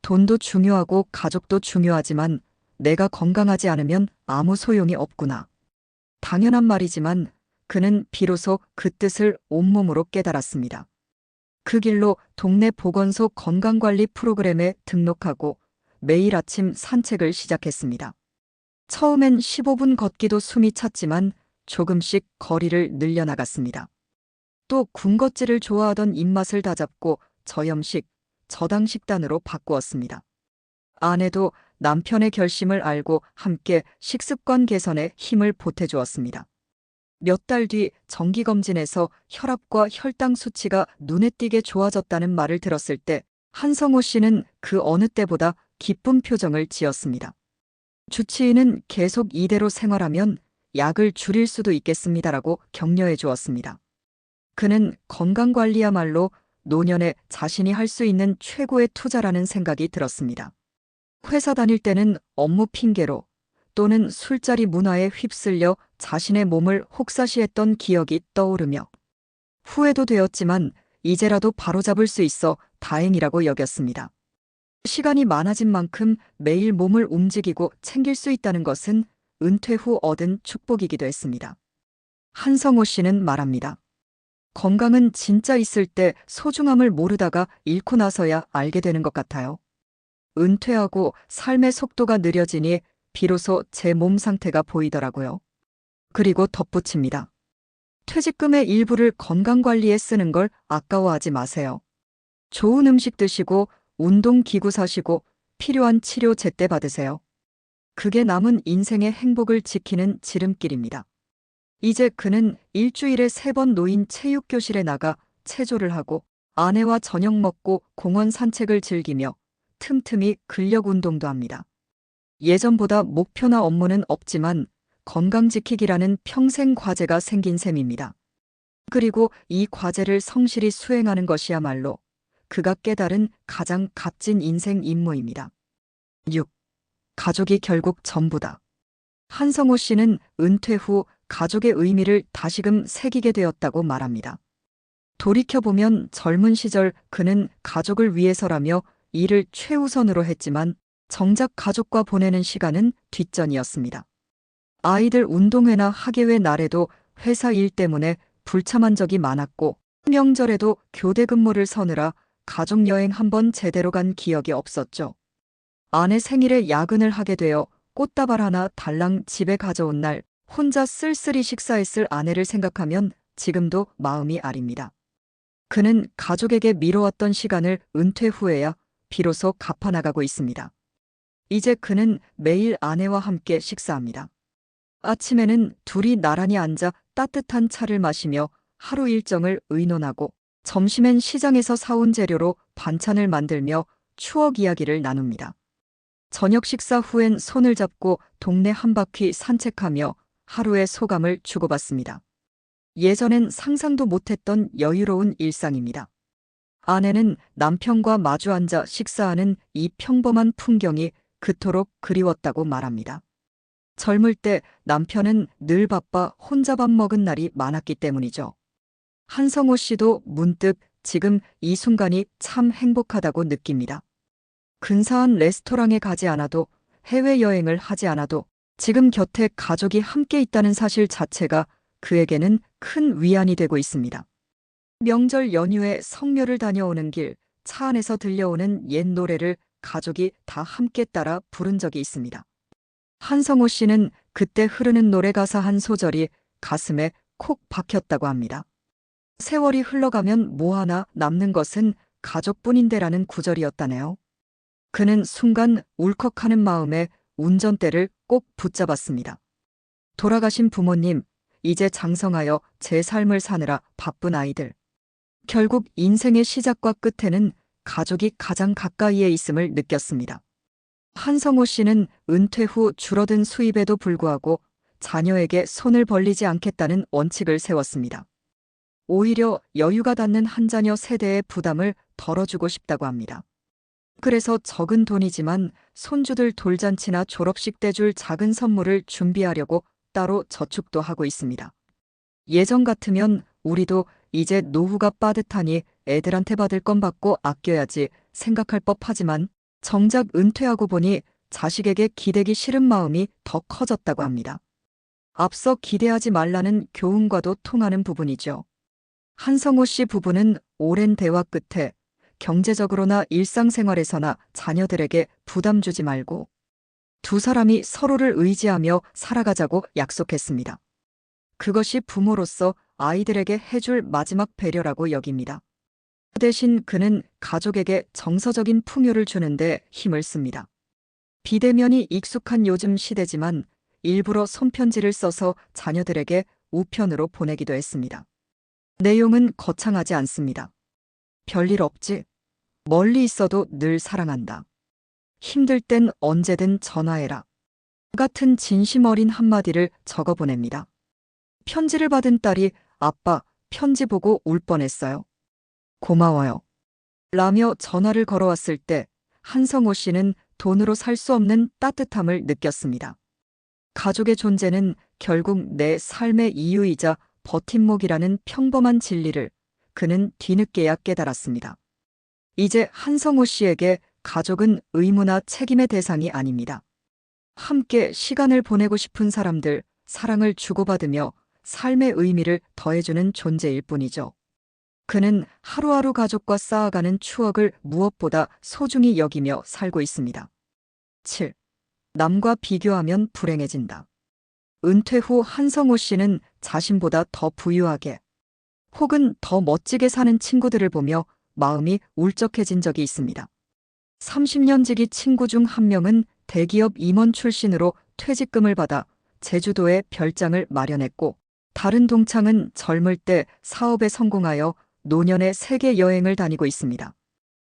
돈도 중요하고 가족도 중요하지만 내가 건강하지 않으면 아무 소용이 없구나. 당연한 말이지만 그는 비로소 그 뜻을 온몸으로 깨달았습니다. 그 길로 동네 보건소 건강관리 프로그램에 등록하고 매일 아침 산책을 시작했습니다. 처음엔 15분 걷기도 숨이 찼지만 조금씩 거리를 늘려나갔습니다. 또 군것질을 좋아하던 입맛을 다잡고 저염식, 저당 식단으로 바꾸었습니다. 아내도 남편의 결심을 알고 함께 식습관 개선에 힘을 보태주었습니다. 몇 달 뒤 정기검진에서 혈압과 혈당 수치가 눈에 띄게 좋아졌다는 말을 들었을 때 한성호 씨는 그 어느 때보다 기쁜 표정을 지었습니다. 주치의는 계속 이대로 생활하면 약을 줄일 수도 있겠습니다라고 격려해 주었습니다. 그는 건강관리야말로 노년에 자신이 할 수 있는 최고의 투자라는 생각이 들었습니다. 회사 다닐 때는 업무 핑계로 또는 술자리 문화에 휩쓸려 자신의 몸을 혹사시했던 기억이 떠오르며 후회도 되었지만 이제라도 바로잡을 수 있어 다행이라고 여겼습니다. 시간이 많아진 만큼 매일 몸을 움직이고 챙길 수 있다는 것은 은퇴 후 얻은 축복이기도 했습니다. 한성호 씨는 말합니다. 건강은 진짜 있을 때 소중함을 모르다가 잃고 나서야 알게 되는 것 같아요. 은퇴하고 삶의 속도가 느려지니 비로소 제 몸 상태가 보이더라고요. 그리고 덧붙입니다. 퇴직금의 일부를 건강관리에 쓰는 걸 아까워하지 마세요. 좋은 음식 드시고 운동기구 사시고 필요한 치료 제때 받으세요. 그게 남은 인생의 행복을 지키는 지름길입니다. 이제 그는 일주일에 3번 노인 체육교실에 나가 체조를 하고 아내와 저녁 먹고 공원 산책을 즐기며 틈틈이 근력 운동도 합니다. 예전보다 목표나 업무는 없지만 건강 지키기라는 평생 과제가 생긴 셈입니다. 그리고 이 과제를 성실히 수행하는 것이야말로 그가 깨달은 가장 값진 인생 임무입니다. 6. 가족이 결국 전부다. 한성호 씨는 은퇴 후 가족의 의미를 다시금 새기게 되었다고 말합니다. 돌이켜보면 젊은 시절 그는 가족을 위해서라며 일을 최우선으로 했지만 정작 가족과 보내는 시간은 뒷전이었습니다. 아이들 운동회나 학예회 날에도 회사 일 때문에 불참한 적이 많았고 명절에도 교대 근무를 서느라 가족 여행 한 번 제대로 간 기억이 없었죠. 아내 생일에 야근을 하게 되어 꽃다발 하나 달랑 집에 가져온 날 혼자 쓸쓸히 식사했을 아내를 생각하면 지금도 마음이 아립니다. 그는 가족에게 미뤄왔던 시간을 은퇴 후에야 비로소 갚아나가고 있습니다. 이제 그는 매일 아내와 함께 식사합니다. 아침에는 둘이 나란히 앉아 따뜻한 차를 마시며 하루 일정을 의논하고 점심엔 시장에서 사온 재료로 반찬을 만들며 추억 이야기를 나눕니다. 저녁 식사 후엔 손을 잡고 동네 한 바퀴 산책하며 하루의 소감을 주고받습니다. 예전엔 상상도 못했던 여유로운 일상입니다. 아내는 남편과 마주 앉아 식사하는 이 평범한 풍경이 그토록 그리웠다고 말합니다. 젊을 때 남편은 늘 바빠 혼자 밥 먹은 날이 많았기 때문이죠. 한성호 씨도 문득 지금 이 순간이 참 행복하다고 느낍니다. 근사한 레스토랑에 가지 않아도 해외여행을 하지 않아도 지금 곁에 가족이 함께 있다는 사실 자체가 그에게는 큰 위안이 되고 있습니다. 명절 연휴에 성묘를 다녀오는 길, 차 안에서 들려오는 옛 노래를 가족이 다 함께 따라 부른 적이 있습니다. 한성호 씨는 그때 흐르는 노래 가사 한 소절이 가슴에 콕 박혔다고 합니다. 세월이 흘러가면 뭐 하나 남는 것은 가족뿐인데라는 구절이었다네요. 그는 순간 울컥하는 마음에 운전대를 꼭 붙잡았습니다. 돌아가신 부모님, 이제 장성하여 제 삶을 사느라 바쁜 아이들. 결국 인생의 시작과 끝에는 가족이 가장 가까이에 있음을 느꼈습니다. 한성호 씨는 은퇴 후 줄어든 수입에도 불구하고 자녀에게 손을 벌리지 않겠다는 원칙을 세웠습니다. 오히려 여유가 닿는 한 자녀 세대의 부담을 덜어주고 싶다고 합니다. 그래서 적은 돈이지만 손주들 돌잔치나 졸업식 때 줄 작은 선물을 준비하려고 따로 저축도 하고 있습니다. 예전 같으면 우리도 이제 노후가 빠듯하니 애들한테 받을 건 받고 아껴야지 생각할 법하지만 정작 은퇴하고 보니 자식에게 기대기 싫은 마음이 더 커졌다고 합니다. 앞서 기대하지 말라는 교훈과도 통하는 부분이죠. 한성호 씨 부부는 오랜 대화 끝에 경제적으로나 일상생활에서나 자녀들에게 부담 주지 말고 두 사람이 서로를 의지하며 살아가자고 약속했습니다. 그것이 부모로서 아이들에게 해줄 마지막 배려라고 여깁니다. 대신 그는 가족에게 정서적인 풍요를 주는데 힘을 씁니다. 비대면이 익숙한 요즘 시대지만 일부러 손편지를 써서 자녀들에게 우편으로 보내기도 했습니다. 내용은 거창하지 않습니다. 별일 없지? 멀리 있어도 늘 사랑한다. 힘들 땐 언제든 전화해라. 같은 진심 어린 한마디를 적어 보냅니다. 편지를 받은 딸이 아빠, 편지 보고 울 뻔했어요. 고마워요. 라며 전화를 걸어왔을 때 한성호 씨는 돈으로 살 수 없는 따뜻함을 느꼈습니다. 가족의 존재는 결국 내 삶의 이유이자 버팀목이라는 평범한 진리를 그는 뒤늦게야 깨달았습니다. 이제 한성호 씨에게 가족은 의무나 책임의 대상이 아닙니다. 함께 시간을 보내고 싶은 사람들, 사랑을 주고받으며 삶의 의미를 더해주는 존재일 뿐이죠. 그는 하루하루 가족과 쌓아가는 추억을 무엇보다 소중히 여기며 살고 있습니다. 7. 남과 비교하면 불행해진다. 은퇴 후 한성호 씨는 자신보다 더 부유하게 혹은 더 멋지게 사는 친구들을 보며 마음이 울적해진 적이 있습니다. 30년 지기 친구 중 한 명은 대기업 임원 출신으로 퇴직금을 받아 제주도에 별장을 마련했고, 다른 동창은 젊을 때 사업에 성공하여 노년의 세계 여행을 다니고 있습니다.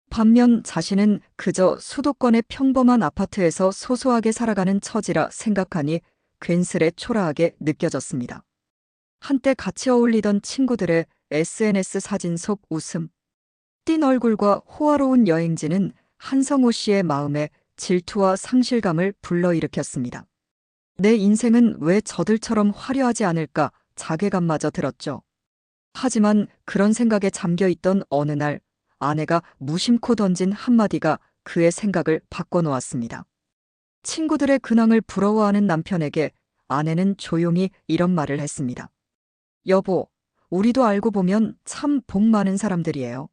반면 자신은 그저 수도권의 평범한 아파트에서 소소하게 살아가는 처지라 생각하니 괜스레 초라하게 느껴졌습니다. 한때 같이 어울리던 친구들의 SNS 사진 속 웃음, 띤 얼굴과 호화로운 여행지는 한성호 씨의 마음에 질투와 상실감을 불러일으켰습니다. 내 인생은 왜 저들처럼 화려하지 않을까 자괴감마저 들었죠. 하지만 그런 생각에 잠겨있던 어느 날 아내가 무심코 던진 한마디가 그의 생각을 바꿔놓았습니다. 친구들의 근황을 부러워하는 남편에게 아내는 조용히 이런 말을 했습니다. 여보, 우리도 알고 보면 참 복 많은 사람들이에요.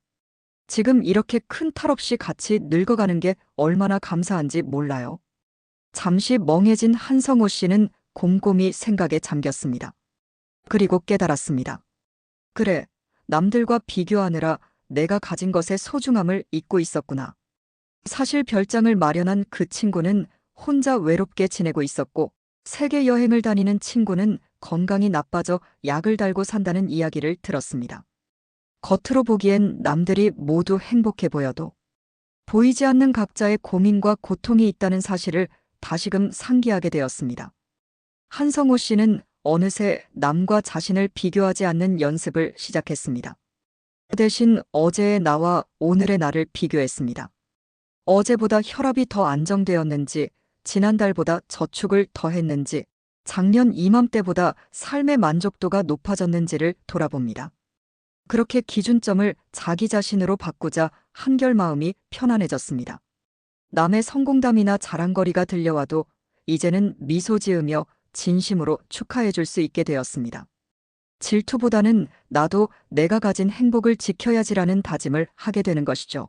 지금 이렇게 큰 탈 없이 같이 늙어가는 게 얼마나 감사한지 몰라요. 잠시 멍해진 한성호 씨는 곰곰이 생각에 잠겼습니다. 그리고 깨달았습니다. 그래, 남들과 비교하느라 내가 가진 것의 소중함을 잊고 있었구나. 사실 별장을 마련한 그 친구는 혼자 외롭게 지내고 있었고, 세계 여행을 다니는 친구는 건강이 나빠져 약을 달고 산다는 이야기를 들었습니다. 겉으로 보기엔 남들이 모두 행복해 보여도 보이지 않는 각자의 고민과 고통이 있다는 사실을 다시금 상기하게 되었습니다. 한성호 씨는 어느새 남과 자신을 비교하지 않는 연습을 시작했습니다. 그 대신 어제의 나와 오늘의 나를 비교했습니다. 어제보다 혈압이 더 안정되었는지, 지난달보다 저축을 더 했는지, 작년 이맘때보다 삶의 만족도가 높아졌는지를 돌아봅니다. 그렇게 기준점을 자기 자신으로 바꾸자 한결 마음이 편안해졌습니다. 남의 성공담이나 자랑거리가 들려와도 이제는 미소 지으며 진심으로 축하해 줄 수 있게 되었습니다. 질투보다는 나도 내가 가진 행복을 지켜야지라는 다짐을 하게 되는 것이죠.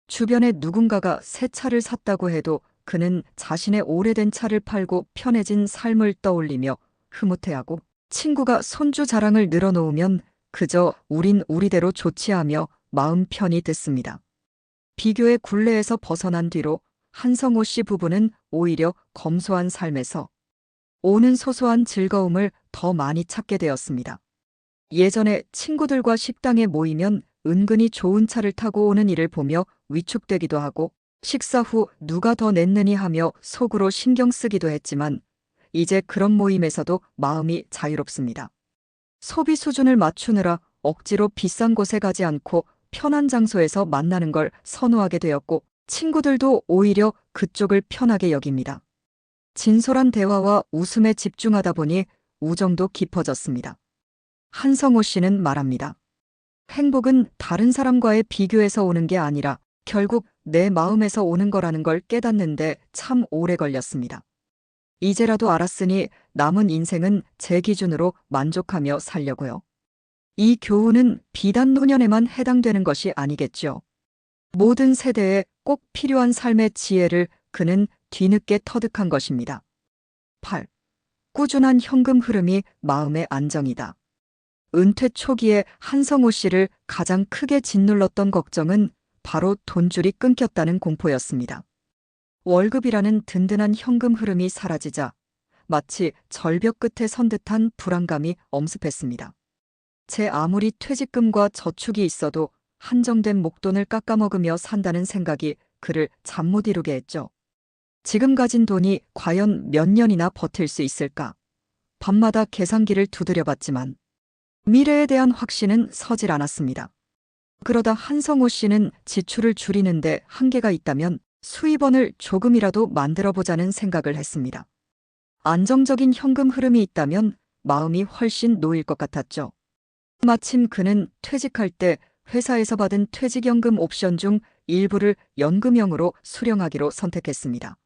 주변에 누군가가 새 차를 샀다고 해도 그는 자신의 오래된 차를 팔고 편해진 삶을 떠올리며 흐뭇해하고, 친구가 손주 자랑을 늘어놓으면 그저 우린 우리대로 좋지하며 마음 편히 듣습니다. 비교의 굴레에서 벗어난 뒤로 한성호 씨 부부는 오히려 검소한 삶에서 오는 소소한 즐거움을 더 많이 찾게 되었습니다. 예전에 친구들과 식당에 모이면 은근히 좋은 차를 타고 오는 이를 보며 위축되기도 하고, 식사 후 누가 더 냈느니 하며 속으로 신경 쓰기도 했지만 이제 그런 모임에서도 마음이 자유롭습니다. 소비 수준을 맞추느라 억지로 비싼 곳에 가지 않고 편한 장소에서 만나는 걸 선호하게 되었고, 친구들도 오히려 그쪽을 편하게 여깁니다. 진솔한 대화와 웃음에 집중하다 보니 우정도 깊어졌습니다. 한성호 씨는 말합니다. 행복은 다른 사람과의 비교에서 오는 게 아니라 결국 내 마음에서 오는 거라는 걸 깨닫는데 참 오래 걸렸습니다. 이제라도 알았으니 남은 인생은 제 기준으로 만족하며 살려고요. 이 교훈은 비단 노년에만 해당되는 것이 아니겠죠. 모든 세대에 꼭 필요한 삶의 지혜를 그는 뒤늦게 터득한 것입니다. 8. 꾸준한 현금 흐름이 마음의 안정이다. 은퇴 초기에 한성호 씨를 가장 크게 짓눌렀던 걱정은 바로 돈줄이 끊겼다는 공포였습니다. 월급이라는 든든한 현금 흐름이 사라지자 마치 절벽 끝에 선 듯한 불안감이 엄습했습니다. 제 아무리 퇴직금과 저축이 있어도 한정된 목돈을 깎아먹으며 산다는 생각이 그를 잠 못 이루게 했죠. 지금 가진 돈이 과연 몇 년이나 버틸 수 있을까? 밤마다 계산기를 두드려봤지만 미래에 대한 확신은 서질 않았습니다. 그러다 한성호 씨는 지출을 줄이는데 한계가 있다면 수입원을 조금이라도 만들어 보자는 생각을 했습니다. 안정적인 현금 흐름이 있다면 마음이 훨씬 놓일 것 같았죠. 마침 그는 퇴직할 때 회사에서 받은 퇴직연금 옵션 중 일부를 연금형으로 수령하기로 선택했습니다.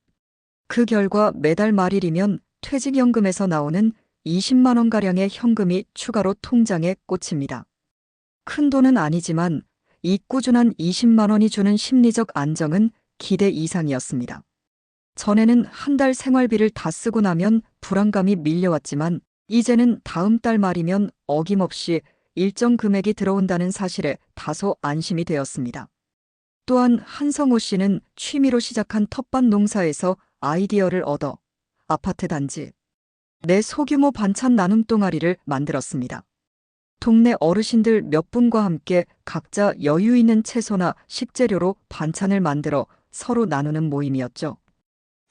그 결과 매달 말일이면 퇴직연금에서 나오는 20만 원가량의 현금이 추가로 통장에 꽂힙니다. 큰 돈은 아니지만 이 꾸준한 20만 원이 주는 심리적 안정은 기대 이상이었습니다. 전에는 한 달 생활비를 다 쓰고 나면 불안감이 밀려왔지만 이제는 다음 달 말이면 어김없이 일정 금액이 들어온다는 사실에 다소 안심이 되었습니다. 또한 한성호 씨는 취미로 시작한 텃밭 농사에서 아이디어를 얻어 아파트 단지 내 소규모 반찬 나눔 동아리를 만들었습니다. 동네 어르신들 몇 분과 함께 각자 여유 있는 채소나 식재료로 반찬을 만들어 서로 나누는 모임이었죠.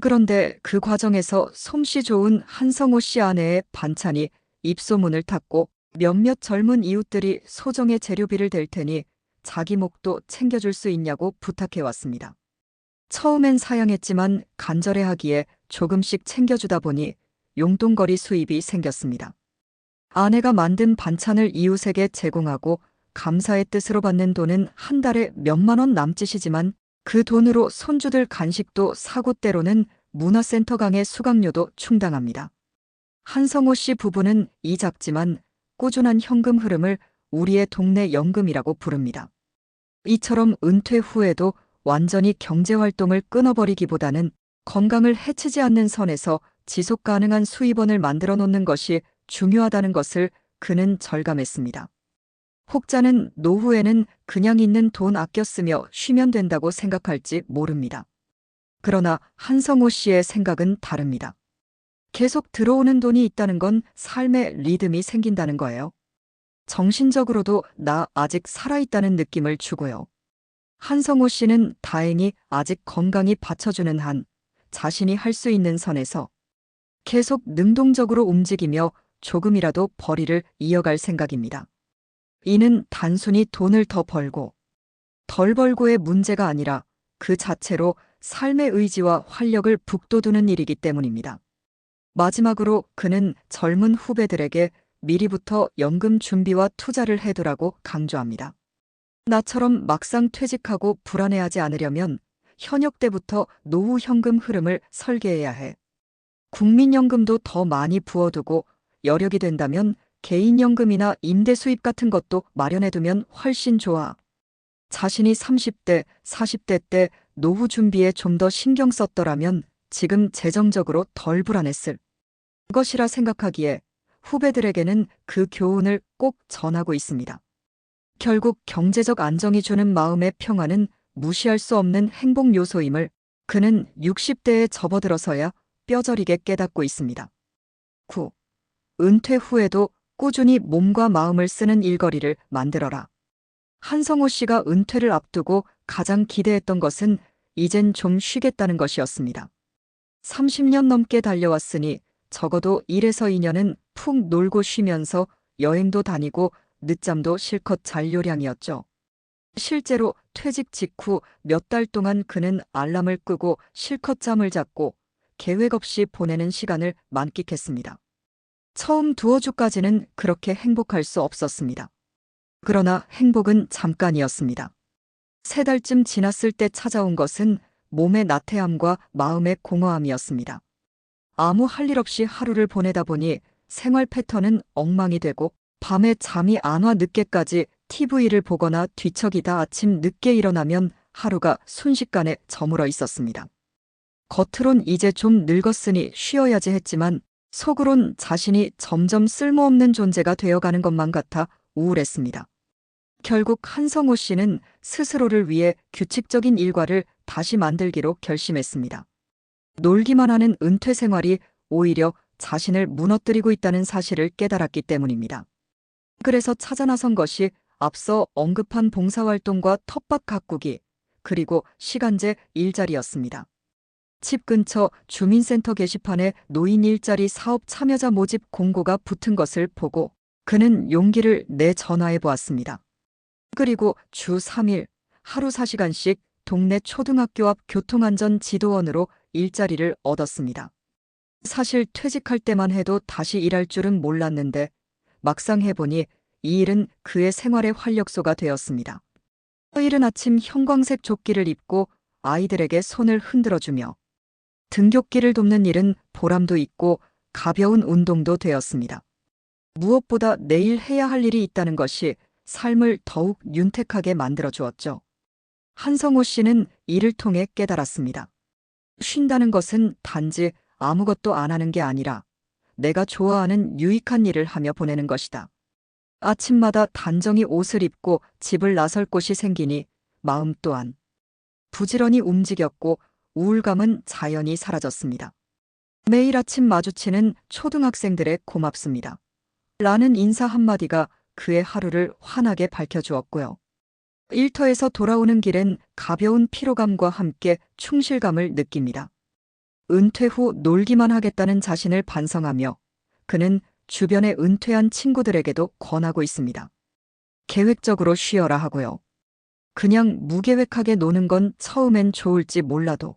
그런데 그 과정에서 솜씨 좋은 한성호 씨 아내의 반찬이 입소문을 탔고 몇몇 젊은 이웃들이 소정의 재료비를 댈 테니 자기 목도 챙겨줄 수 있냐고 부탁해왔습니다. 처음엔 사양했지만 간절해하기에 조금씩 챙겨주다 보니 용돈거리 수입이 생겼습니다. 아내가 만든 반찬을 이웃에게 제공하고 감사의 뜻으로 받는 돈은 한 달에 몇만 원 남짓이지만 그 돈으로 손주들 간식도 사고 때로는 문화센터 강의 수강료도 충당합니다. 한성호 씨 부부는 이 작지만 꾸준한 현금 흐름을 우리의 동네 연금이라고 부릅니다. 이처럼 은퇴 후에도 완전히 경제활동을 끊어버리기보다는 건강을 해치지 않는 선에서 지속 가능한 수입원을 만들어 놓는 것이 중요하다는 것을 그는 절감했습니다. 혹자는 노후에는 그냥 있는 돈 아껴 쓰며 쉬면 된다고 생각할지 모릅니다. 그러나 한성호 씨의 생각은 다릅니다. 계속 들어오는 돈이 있다는 건 삶의 리듬이 생긴다는 거예요. 정신적으로도 나 아직 살아있다는 느낌을 주고요. 한성호 씨는 다행히 아직 건강이 받쳐주는 한 자신이 할 수 있는 선에서 계속 능동적으로 움직이며 조금이라도 벌이를 이어갈 생각입니다. 이는 단순히 돈을 더 벌고 덜 벌고의 문제가 아니라 그 자체로 삶의 의지와 활력을 북돋우는 일이기 때문입니다. 마지막으로 그는 젊은 후배들에게 미리부터 연금 준비와 투자를 해두라고 강조합니다. 나처럼 막상 퇴직하고 불안해하지 않으려면 현역 때부터 노후 현금 흐름을 설계해야 해. 국민연금도 더 많이 부어두고 여력이 된다면 개인연금이나 임대 수입 같은 것도 마련해두면 훨씬 좋아. 자신이 30대, 40대 때 노후 준비에 좀 더 신경 썼더라면 지금 재정적으로 덜 불안했을 것이라 생각하기에 후배들에게는 그 교훈을 꼭 전하고 있습니다. 결국 경제적 안정이 주는 마음의 평화는 무시할 수 없는 행복 요소임을 그는 60대에 접어들어서야 뼈저리게 깨닫고 있습니다. 9. 은퇴 후에도 꾸준히 몸과 마음을 쓰는 일거리를 만들어라. 한성호 씨가 은퇴를 앞두고 가장 기대했던 것은 이젠 좀 쉬겠다는 것이었습니다. 30년 넘게 달려왔으니 적어도 1에서 2년은 푹 놀고 쉬면서 여행도 다니고 늦잠도 실컷 잘 요량이었죠. 실제로 퇴직 직후 몇 달 동안 그는 알람을 끄고 실컷 잠을 잤고 계획 없이 보내는 시간을 만끽했습니다. 처음 두어 주까지는 그렇게 행복할 수 없었습니다. 그러나 행복은 잠깐이었습니다. 3달쯤 지났을 때 찾아온 것은 몸의 나태함과 마음의 공허함이었습니다. 아무 할 일 없이 하루를 보내다 보니 생활 패턴은 엉망이 되고 밤에 잠이 안 와 늦게까지 TV를 보거나 뒤척이다 아침 늦게 일어나면 하루가 순식간에 저물어 있었습니다. 겉으론 이제 좀 늙었으니 쉬어야지 했지만 속으론 자신이 점점 쓸모없는 존재가 되어가는 것만 같아 우울했습니다. 결국 한성호 씨는 스스로를 위해 규칙적인 일과를 다시 만들기로 결심했습니다. 놀기만 하는 은퇴 생활이 오히려 자신을 무너뜨리고 있다는 사실을 깨달았기 때문입니다. 그래서 찾아 나선 것이 앞서 언급한 봉사활동과 텃밭 가꾸기, 그리고 시간제 일자리였습니다. 집 근처 주민센터 게시판에 노인 일자리 사업 참여자 모집 공고가 붙은 것을 보고 그는 용기를 내 전화해 보았습니다. 그리고 주 3일 하루 4시간씩 동네 초등학교 앞 교통안전 지도원으로 일자리를 얻었습니다. 사실 퇴직할 때만 해도 다시 일할 줄은 몰랐는데 막상 해보니 이 일은 그의 생활의 활력소가 되었습니다. 이른 아침 형광색 조끼를 입고 아이들에게 손을 흔들어주며 등굣길을 돕는 일은 보람도 있고 가벼운 운동도 되었습니다. 무엇보다 내일 해야 할 일이 있다는 것이 삶을 더욱 윤택하게 만들어 주었죠. 한성호 씨는 이를 통해 깨달았습니다. 쉰다는 것은 단지 아무것도 안 하는 게 아니라 내가 좋아하는 유익한 일을 하며 보내는 것이다. 아침마다 단정히 옷을 입고 집을 나설 곳이 생기니 마음 또한 부지런히 움직였고 우울감은 자연히 사라졌습니다. 매일 아침 마주치는 초등학생들의 고맙습니다. 라는 인사 한마디가 그의 하루를 환하게 밝혀주었고요. 일터에서 돌아오는 길엔 가벼운 피로감과 함께 충실감을 느낍니다. 은퇴 후 놀기만 하겠다는 자신을 반성하며 그는 주변의 은퇴한 친구들에게도 권하고 있습니다. 계획적으로 쉬어라 하고요. 그냥 무계획하게 노는 건 처음엔 좋을지 몰라도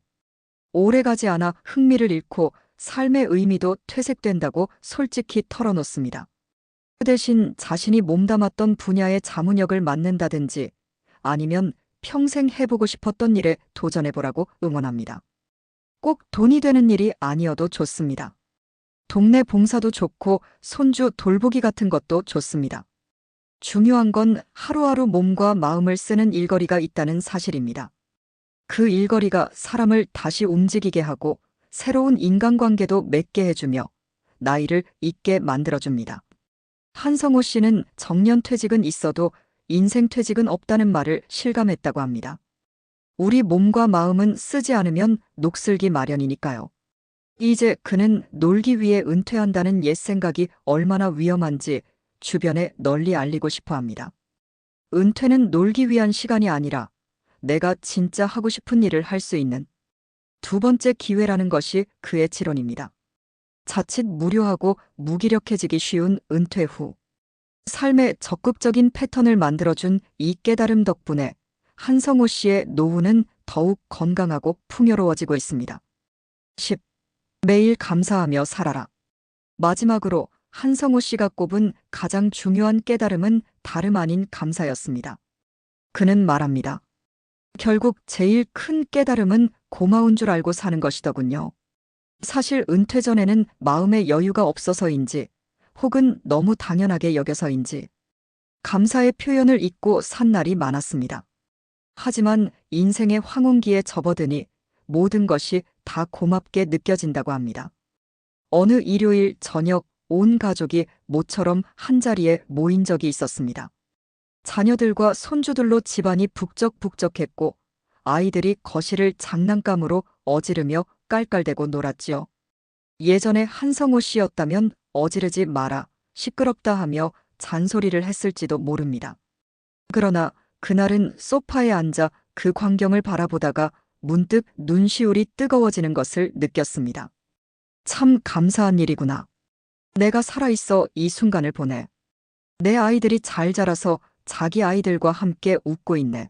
오래가지 않아 흥미를 잃고 삶의 의미도 퇴색된다고 솔직히 털어놓습니다. 그 대신 자신이 몸담았던 분야의 자문역을 맡는다든지 아니면 평생 해보고 싶었던 일에 도전해보라고 응원합니다. 꼭 돈이 되는 일이 아니어도 좋습니다. 동네 봉사도 좋고 손주 돌보기 같은 것도 좋습니다. 중요한 건 하루하루 몸과 마음을 쓰는 일거리가 있다는 사실입니다. 그 일거리가 사람을 다시 움직이게 하고 새로운 인간관계도 맺게 해주며 나이를 잊게 만들어줍니다. 한성호 씨는 정년퇴직은 있어도 인생퇴직은 없다는 말을 실감했다고 합니다. 우리 몸과 마음은 쓰지 않으면 녹슬기 마련이니까요. 이제 그는 놀기 위해 은퇴한다는 옛 생각이 얼마나 위험한지 주변에 널리 알리고 싶어 합니다. 은퇴는 놀기 위한 시간이 아니라 내가 진짜 하고 싶은 일을 할 수 있는 두 번째 기회라는 것이 그의 지론입니다. 자칫 무료하고 무기력해지기 쉬운 은퇴 후 삶의 적극적인 패턴을 만들어준 이 깨달음 덕분에 한성호 씨의 노후는 더욱 건강하고 풍요로워지고 있습니다. 10. 매일 감사하며 살아라. 마지막으로 한성호 씨가 꼽은 가장 중요한 깨달음은 다름 아닌 감사였습니다. 그는 말합니다. 결국 제일 큰 깨달음은 고마운 줄 알고 사는 것이더군요. 사실 은퇴 전에는 마음의 여유가 없어서인지 혹은 너무 당연하게 여겨서인지 감사의 표현을 잊고 산 날이 많았습니다. 하지만 인생의 황혼기에 접어드니 모든 것이 다 고맙게 느껴진다고 합니다. 어느 일요일 저녁 온 가족이 모처럼 한자리에 모인 적이 있었습니다. 자녀들과 손주들로 집안이 북적북적했고 아이들이 거실을 장난감으로 어지르며 깔깔대고 놀았지요. 예전에 한성호 씨였다면 어지르지 마라, 시끄럽다 하며 잔소리를 했을지도 모릅니다. 그러나 그날은 소파에 앉아 그 광경을 바라보다가 문득 눈시울이 뜨거워지는 것을 느꼈습니다. 참 감사한 일이구나. 내가 살아있어 이 순간을 보내. 내 아이들이 잘 자라서 자기 아이들과 함께 웃고 있네.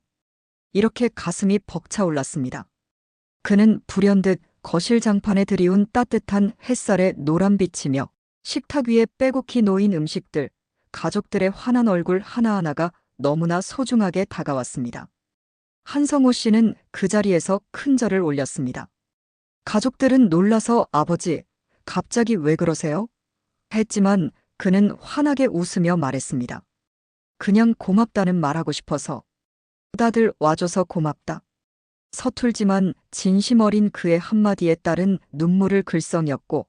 이렇게 가슴이 벅차올랐습니다. 그는 불현듯 거실 장판에 들이운 따뜻한 햇살에 노란빛이며 식탁 위에 빼곡히 놓인 음식들, 가족들의 환한 얼굴 하나하나가 너무나 소중하게 다가왔습니다. 한성호 씨는 그 자리에서 큰 절을 올렸습니다. 가족들은 놀라서 아버지, 갑자기 왜 그러세요? 했지만 그는 환하게 웃으며 말했습니다. 그냥 고맙다는 말하고 싶어서. 다들 와줘서 고맙다. 서툴지만 진심 어린 그의 한마디에 따른 눈물을 글썽였고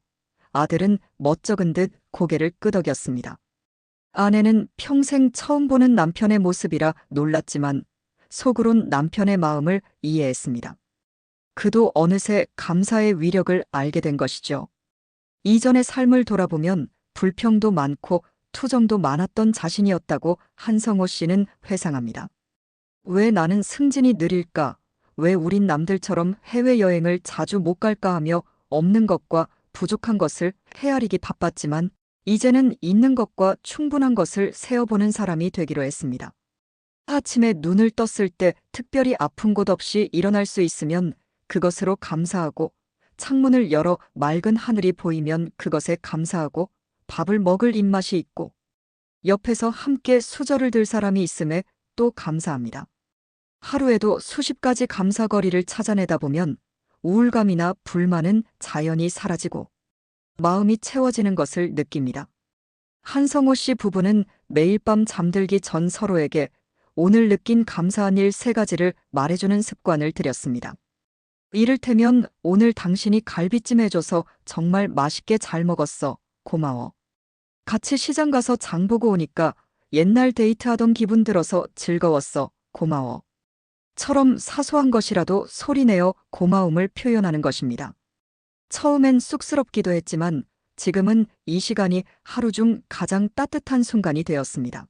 아들은 멋쩍은 듯 고개를 끄덕였습니다. 아내는 평생 처음 보는 남편의 모습이라 놀랐지만 속으론 남편의 마음을 이해했습니다. 그도 어느새 감사의 위력을 알게 된 것이죠. 이전의 삶을 돌아보면 불평도 많고 투정도 많았던 자신이었다고 한성호 씨는 회상합니다. 왜 나는 승진이 느릴까? 왜 우린 남들처럼 해외여행을 자주 못 갈까 하며 없는 것과 부족한 것을 헤아리기 바빴지만 이제는 있는 것과 충분한 것을 세어보는 사람이 되기로 했습니다. 아침에 눈을 떴을 때 특별히 아픈 곳 없이 일어날 수 있으면 그것으로 감사하고, 창문을 열어 맑은 하늘이 보이면 그것에 감사하고, 밥을 먹을 입맛이 있고, 옆에서 함께 수저를 들 사람이 있음에 또 감사합니다. 하루에도 수십 가지 감사거리를 찾아내다 보면 우울감이나 불만은 자연히 사라지고 마음이 채워지는 것을 느낍니다. 한성호 씨 부부는 매일 밤 잠들기 전 서로에게 오늘 느낀 감사한 일 3가지를 말해주는 습관을 들였습니다. 이를테면 오늘 당신이 갈비찜 해줘서 정말 맛있게 잘 먹었어. 고마워. 같이 시장 가서 장 보고 오니까 옛날 데이트하던 기분 들어서 즐거웠어. 고마워. 처럼 사소한 것이라도 소리내어 고마움을 표현하는 것입니다. 처음엔 쑥스럽기도 했지만 지금은 이 시간이 하루 중 가장 따뜻한 순간이 되었습니다.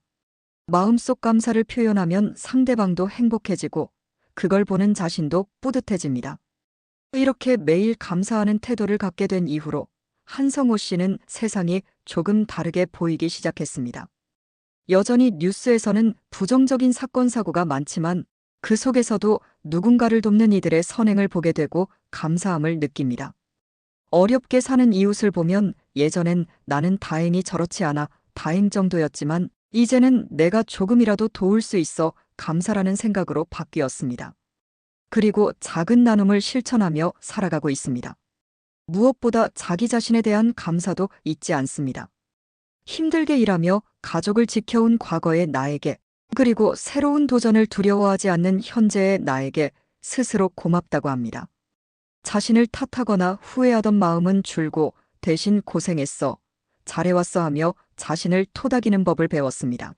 마음속 감사를 표현하면 상대방도 행복해지고 그걸 보는 자신도 뿌듯해집니다. 이렇게 매일 감사하는 태도를 갖게 된 이후로 한성호 씨는 세상이 조금 다르게 보이기 시작했습니다. 여전히 뉴스에서는 부정적인 사건 사고가 많지만 그 속에서도 누군가를 돕는 이들의 선행을 보게 되고 감사함을 느낍니다. 어렵게 사는 이웃을 보면 예전엔 나는 다행히 저렇지 않아 다행 정도였지만 이제는 내가 조금이라도 도울 수 있어 감사라는 생각으로 바뀌었습니다. 그리고 작은 나눔을 실천하며 살아가고 있습니다. 무엇보다 자기 자신에 대한 감사도 잊지 않습니다. 힘들게 일하며 가족을 지켜온 과거의 나에게, 그리고 새로운 도전을 두려워하지 않는 현재의 나에게 스스로 고맙다고 합니다. 자신을 탓하거나 후회하던 마음은 줄고 대신 고생했어, 잘해왔어 하며 자신을 토닥이는 법을 배웠습니다.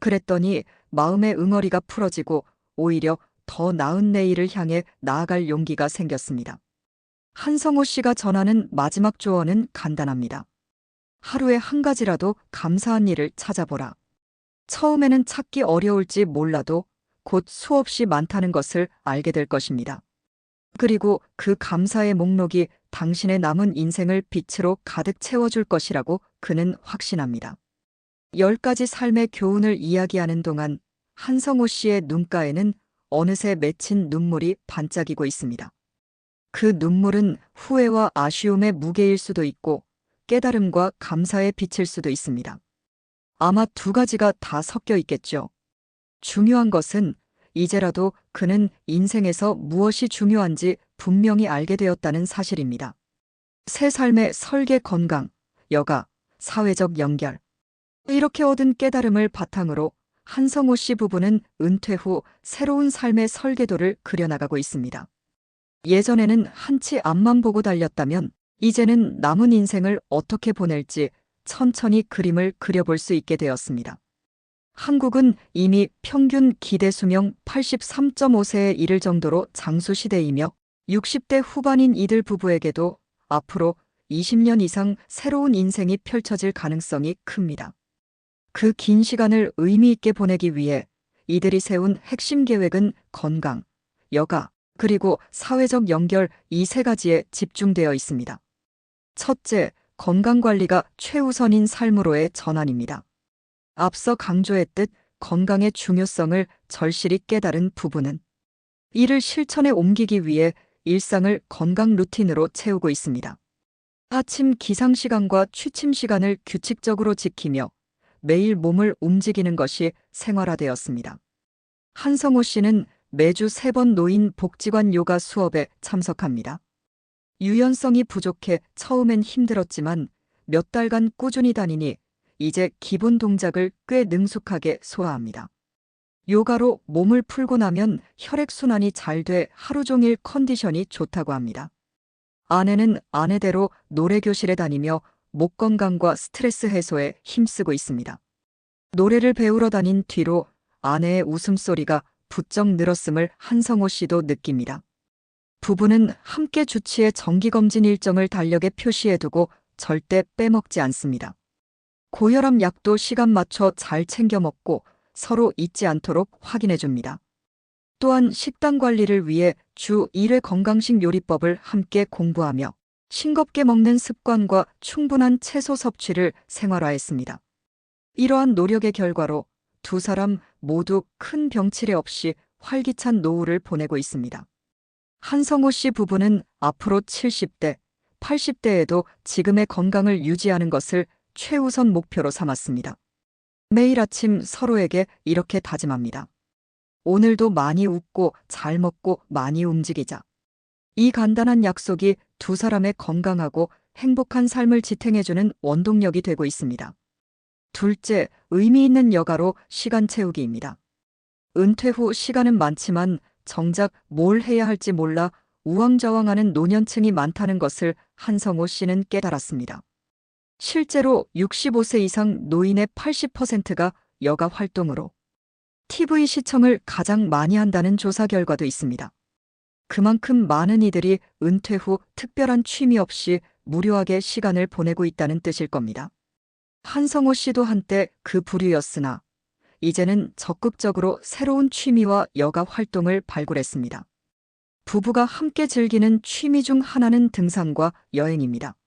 그랬더니 마음의 응어리가 풀어지고 오히려 더 나은 내일을 향해 나아갈 용기가 생겼습니다. 한성호 씨가 전하는 마지막 조언은 간단합니다. 하루에 한 가지라도 감사한 일을 찾아보라. 처음에는 찾기 어려울지 몰라도 곧 수없이 많다는 것을 알게 될 것입니다. 그리고 그 감사의 목록이 당신의 남은 인생을 빛으로 가득 채워줄 것이라고 그는 확신합니다. 10가지 삶의 교훈을 이야기하는 동안 한성호 씨의 눈가에는 어느새 맺힌 눈물이 반짝이고 있습니다. 그 눈물은 후회와 아쉬움의 무게일 수도 있고 깨달음과 감사의 빛일 수도 있습니다. 아마 2가지가 다 섞여 있겠죠. 중요한 것은 이제라도 그는 인생에서 무엇이 중요한지 분명히 알게 되었다는 사실입니다. 새 삶의 설계 건강, 여가, 사회적 연결. 이렇게 얻은 깨달음을 바탕으로 한성호 씨 부부는 은퇴 후 새로운 삶의 설계도를 그려나가고 있습니다. 예전에는 한치 앞만 보고 달렸다면 이제는 남은 인생을 어떻게 보낼지 천천히 그림을 그려볼 수 있게 되었습니다. 한국은 이미 평균 기대 수명 83.5세에 이를 정도로 장수 시대이며 60대 후반인 이들 부부에게도 앞으로 20년 이상 새로운 인생이 펼쳐질 가능성이 큽니다. 그 긴 시간을 의미 있게 보내기 위해 이들이 세운 핵심 계획은 건강, 여가, 그리고 사회적 연결 이 3가지에 집중되어 있습니다. 첫째, 건강관리가 최우선인 삶으로의 전환입니다. 앞서 강조했듯 건강의 중요성을 절실히 깨달은 부부는 이를 실천에 옮기기 위해 일상을 건강 루틴으로 채우고 있습니다. 아침 기상 시간과 취침 시간을 규칙적으로 지키며 매일 몸을 움직이는 것이 생활화되었습니다. 한성호 씨는 매주 3번 노인 복지관 요가 수업에 참석합니다. 유연성이 부족해 처음엔 힘들었지만 몇 달간 꾸준히 다니니 이제 기본 동작을 꽤 능숙하게 소화합니다. 요가로 몸을 풀고 나면 혈액순환이 잘 돼 하루 종일 컨디션이 좋다고 합니다. 아내는 아내대로 노래교실에 다니며 목 건강과 스트레스 해소에 힘쓰고 있습니다. 노래를 배우러 다닌 뒤로 아내의 웃음소리가 부쩍 늘었음을 한성호 씨도 느낍니다. 부부는 함께 주치의 정기검진 일정을 달력에 표시해두고 절대 빼먹지 않습니다. 고혈압 약도 시간 맞춰 잘 챙겨 먹고 서로 잊지 않도록 확인해 줍니다. 또한 식단 관리를 위해 주 1회 건강식 요리법을 함께 공부하며 싱겁게 먹는 습관과 충분한 채소 섭취를 생활화했습니다. 이러한 노력의 결과로 두 사람 모두 큰 병치레 없이 활기찬 노후를 보내고 있습니다. 한성호 씨 부부는 앞으로 70대, 80대에도 지금의 건강을 유지하는 것을 최우선 목표로 삼았습니다. 매일 아침 서로에게 이렇게 다짐합니다. 오늘도 많이 웃고 잘 먹고 많이 움직이자. 이 간단한 약속이 두 사람의 건강하고 행복한 삶을 지탱해주는 원동력이 되고 있습니다. 둘째, 의미 있는 여가로 시간 채우기입니다. 은퇴 후 시간은 많지만 정작 뭘 해야 할지 몰라 우왕좌왕하는 노년층이 많다는 것을 한성호 씨는 깨달았습니다. 실제로 65세 이상 노인의 80%가 여가 활동으로 TV 시청을 가장 많이 한다는 조사 결과도 있습니다. 그만큼 많은 이들이 은퇴 후 특별한 취미 없이 무료하게 시간을 보내고 있다는 뜻일 겁니다. 한성호 씨도 한때 그 부류였으나 이제는 적극적으로 새로운 취미와 여가 활동을 발굴했습니다. 부부가 함께 즐기는 취미 중 하나는 등산과 여행입니다.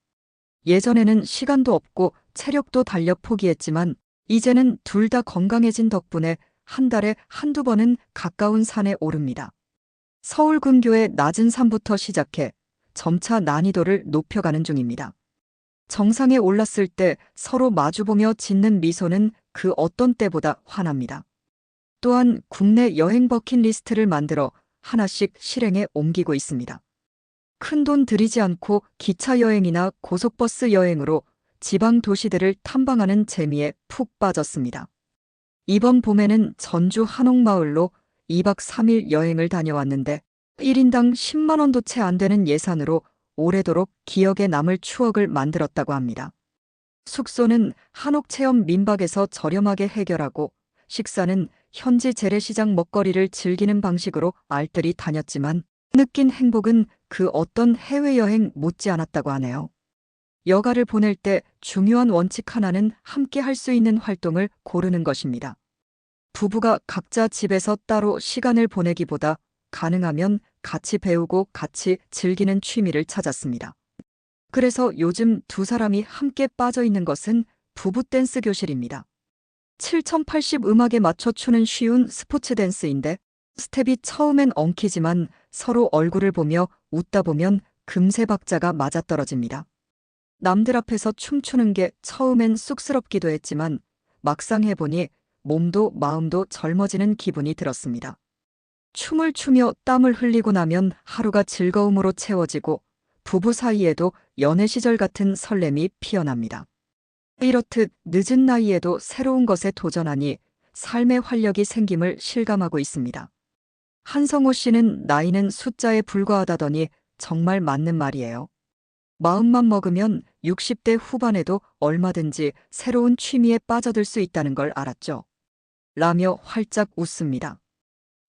예전에는 시간도 없고 체력도 달려 포기했지만 이제는 둘 다 건강해진 덕분에 한 달에 한두 번은 가까운 산에 오릅니다. 서울 근교의 낮은 산부터 시작해 점차 난이도를 높여가는 중입니다. 정상에 올랐을 때 서로 마주보며 짓는 미소는 그 어떤 때보다 환합니다. 또한 국내 여행 버킷리스트를 만들어 하나씩 실행에 옮기고 있습니다. 큰돈 들이지 않고 기차 여행이나 고속버스 여행으로 지방 도시들을 탐방하는 재미에 푹 빠졌습니다. 이번 봄에는 전주 한옥마을로 2박 3일 여행을 다녀왔는데 1인당 10만 원도 채 안 되는 예산으로 오래도록 기억에 남을 추억을 만들었다고 합니다. 숙소는 한옥체험 민박에서 저렴하게 해결하고 식사는 현지 재래시장 먹거리를 즐기는 방식으로 알뜰히 다녔지만 느낀 행복은 그 어떤 해외여행 못지않았다고 하네요. 여가를 보낼 때 중요한 원칙 하나는 함께 할 수 있는 활동을 고르는 것입니다. 부부가 각자 집에서 따로 시간을 보내기보다 가능하면 같이 배우고 같이 즐기는 취미를 찾았습니다. 그래서 요즘 두 사람이 함께 빠져 있는 것은 부부 댄스 교실입니다. 7080 음악에 맞춰 추는 쉬운 스포츠 댄스인데 스텝이 처음엔 엉키지만 서로 얼굴을 보며 웃다 보면 금세 박자가 맞아떨어집니다. 남들 앞에서 춤추는 게 처음엔 쑥스럽기도 했지만 막상 해보니 몸도 마음도 젊어지는 기분이 들었습니다. 춤을 추며 땀을 흘리고 나면 하루가 즐거움으로 채워지고 부부 사이에도 연애 시절 같은 설렘이 피어납니다. 이렇듯 늦은 나이에도 새로운 것에 도전하니 삶의 활력이 생김을 실감하고 있습니다. 한성호 씨는 나이는 숫자에 불과하다더니 정말 맞는 말이에요. 마음만 먹으면 60대 후반에도 얼마든지 새로운 취미에 빠져들 수 있다는 걸 알았죠. 라며 활짝 웃습니다.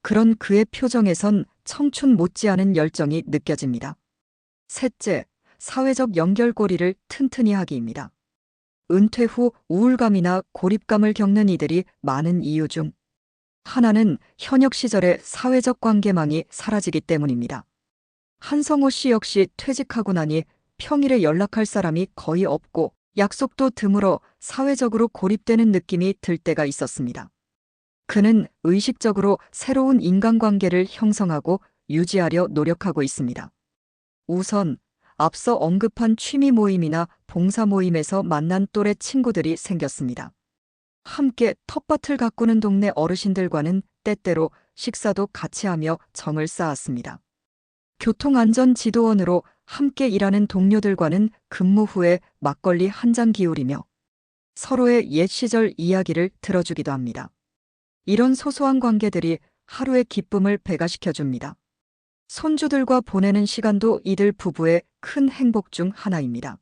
그런 그의 표정에선 청춘 못지않은 열정이 느껴집니다. 셋째, 사회적 연결고리를 튼튼히 하기입니다. 은퇴 후 우울감이나 고립감을 겪는 이들이 많은 이유 중 하나는 현역 시절의 사회적 관계망이 사라지기 때문입니다. 한성호 씨 역시 퇴직하고 나니 평일에 연락할 사람이 거의 없고 약속도 드물어 사회적으로 고립되는 느낌이 들 때가 있었습니다. 그는 의식적으로 새로운 인간관계를 형성하고 유지하려 노력하고 있습니다. 우선 앞서 언급한 취미 모임이나 봉사 모임에서 만난 또래 친구들이 생겼습니다. 함께 텃밭을 가꾸는 동네 어르신들과는 때때로 식사도 같이 하며 정을 쌓았습니다. 교통안전지도원으로 함께 일하는 동료들과는 근무 후에 막걸리 한 잔 기울이며 서로의 옛 시절 이야기를 들어주기도 합니다. 이런 소소한 관계들이 하루의 기쁨을 배가시켜줍니다. 손주들과 보내는 시간도 이들 부부의 큰 행복 중 하나입니다.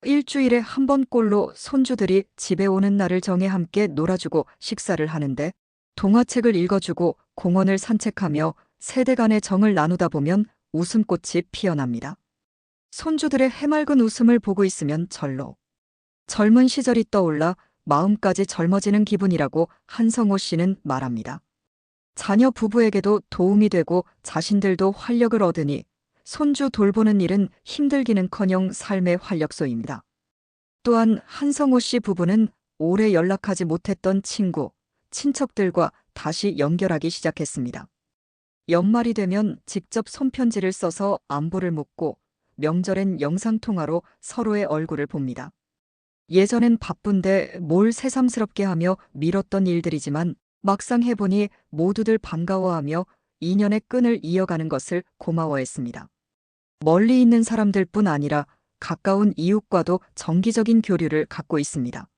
일주일에 한 번꼴로 손주들이 집에 오는 날을 정해 함께 놀아주고 식사를 하는데 동화책을 읽어주고 공원을 산책하며 세대 간의 정을 나누다 보면 웃음꽃이 피어납니다. 손주들의 해맑은 웃음을 보고 있으면 절로 젊은 시절이 떠올라 마음까지 젊어지는 기분이라고 한성호 씨는 말합니다. 자녀 부부에게도 도움이 되고 자신들도 활력을 얻으니 손주 돌보는 일은 힘들기는커녕 삶의 활력소입니다. 또한 한성호 씨 부부는 오래 연락하지 못했던 친구, 친척들과 다시 연결하기 시작했습니다. 연말이 되면 직접 손편지를 써서 안부를 묻고 명절엔 영상통화로 서로의 얼굴을 봅니다. 예전엔 바쁜데 뭘 새삼스럽게 하며 미뤘던 일들이지만 막상 해보니 모두들 반가워하며 인연의 끈을 이어가는 것을 고마워했습니다. 멀리 있는 사람들뿐 아니라 가까운 이웃과도 정기적인 교류를 갖고 있습니다.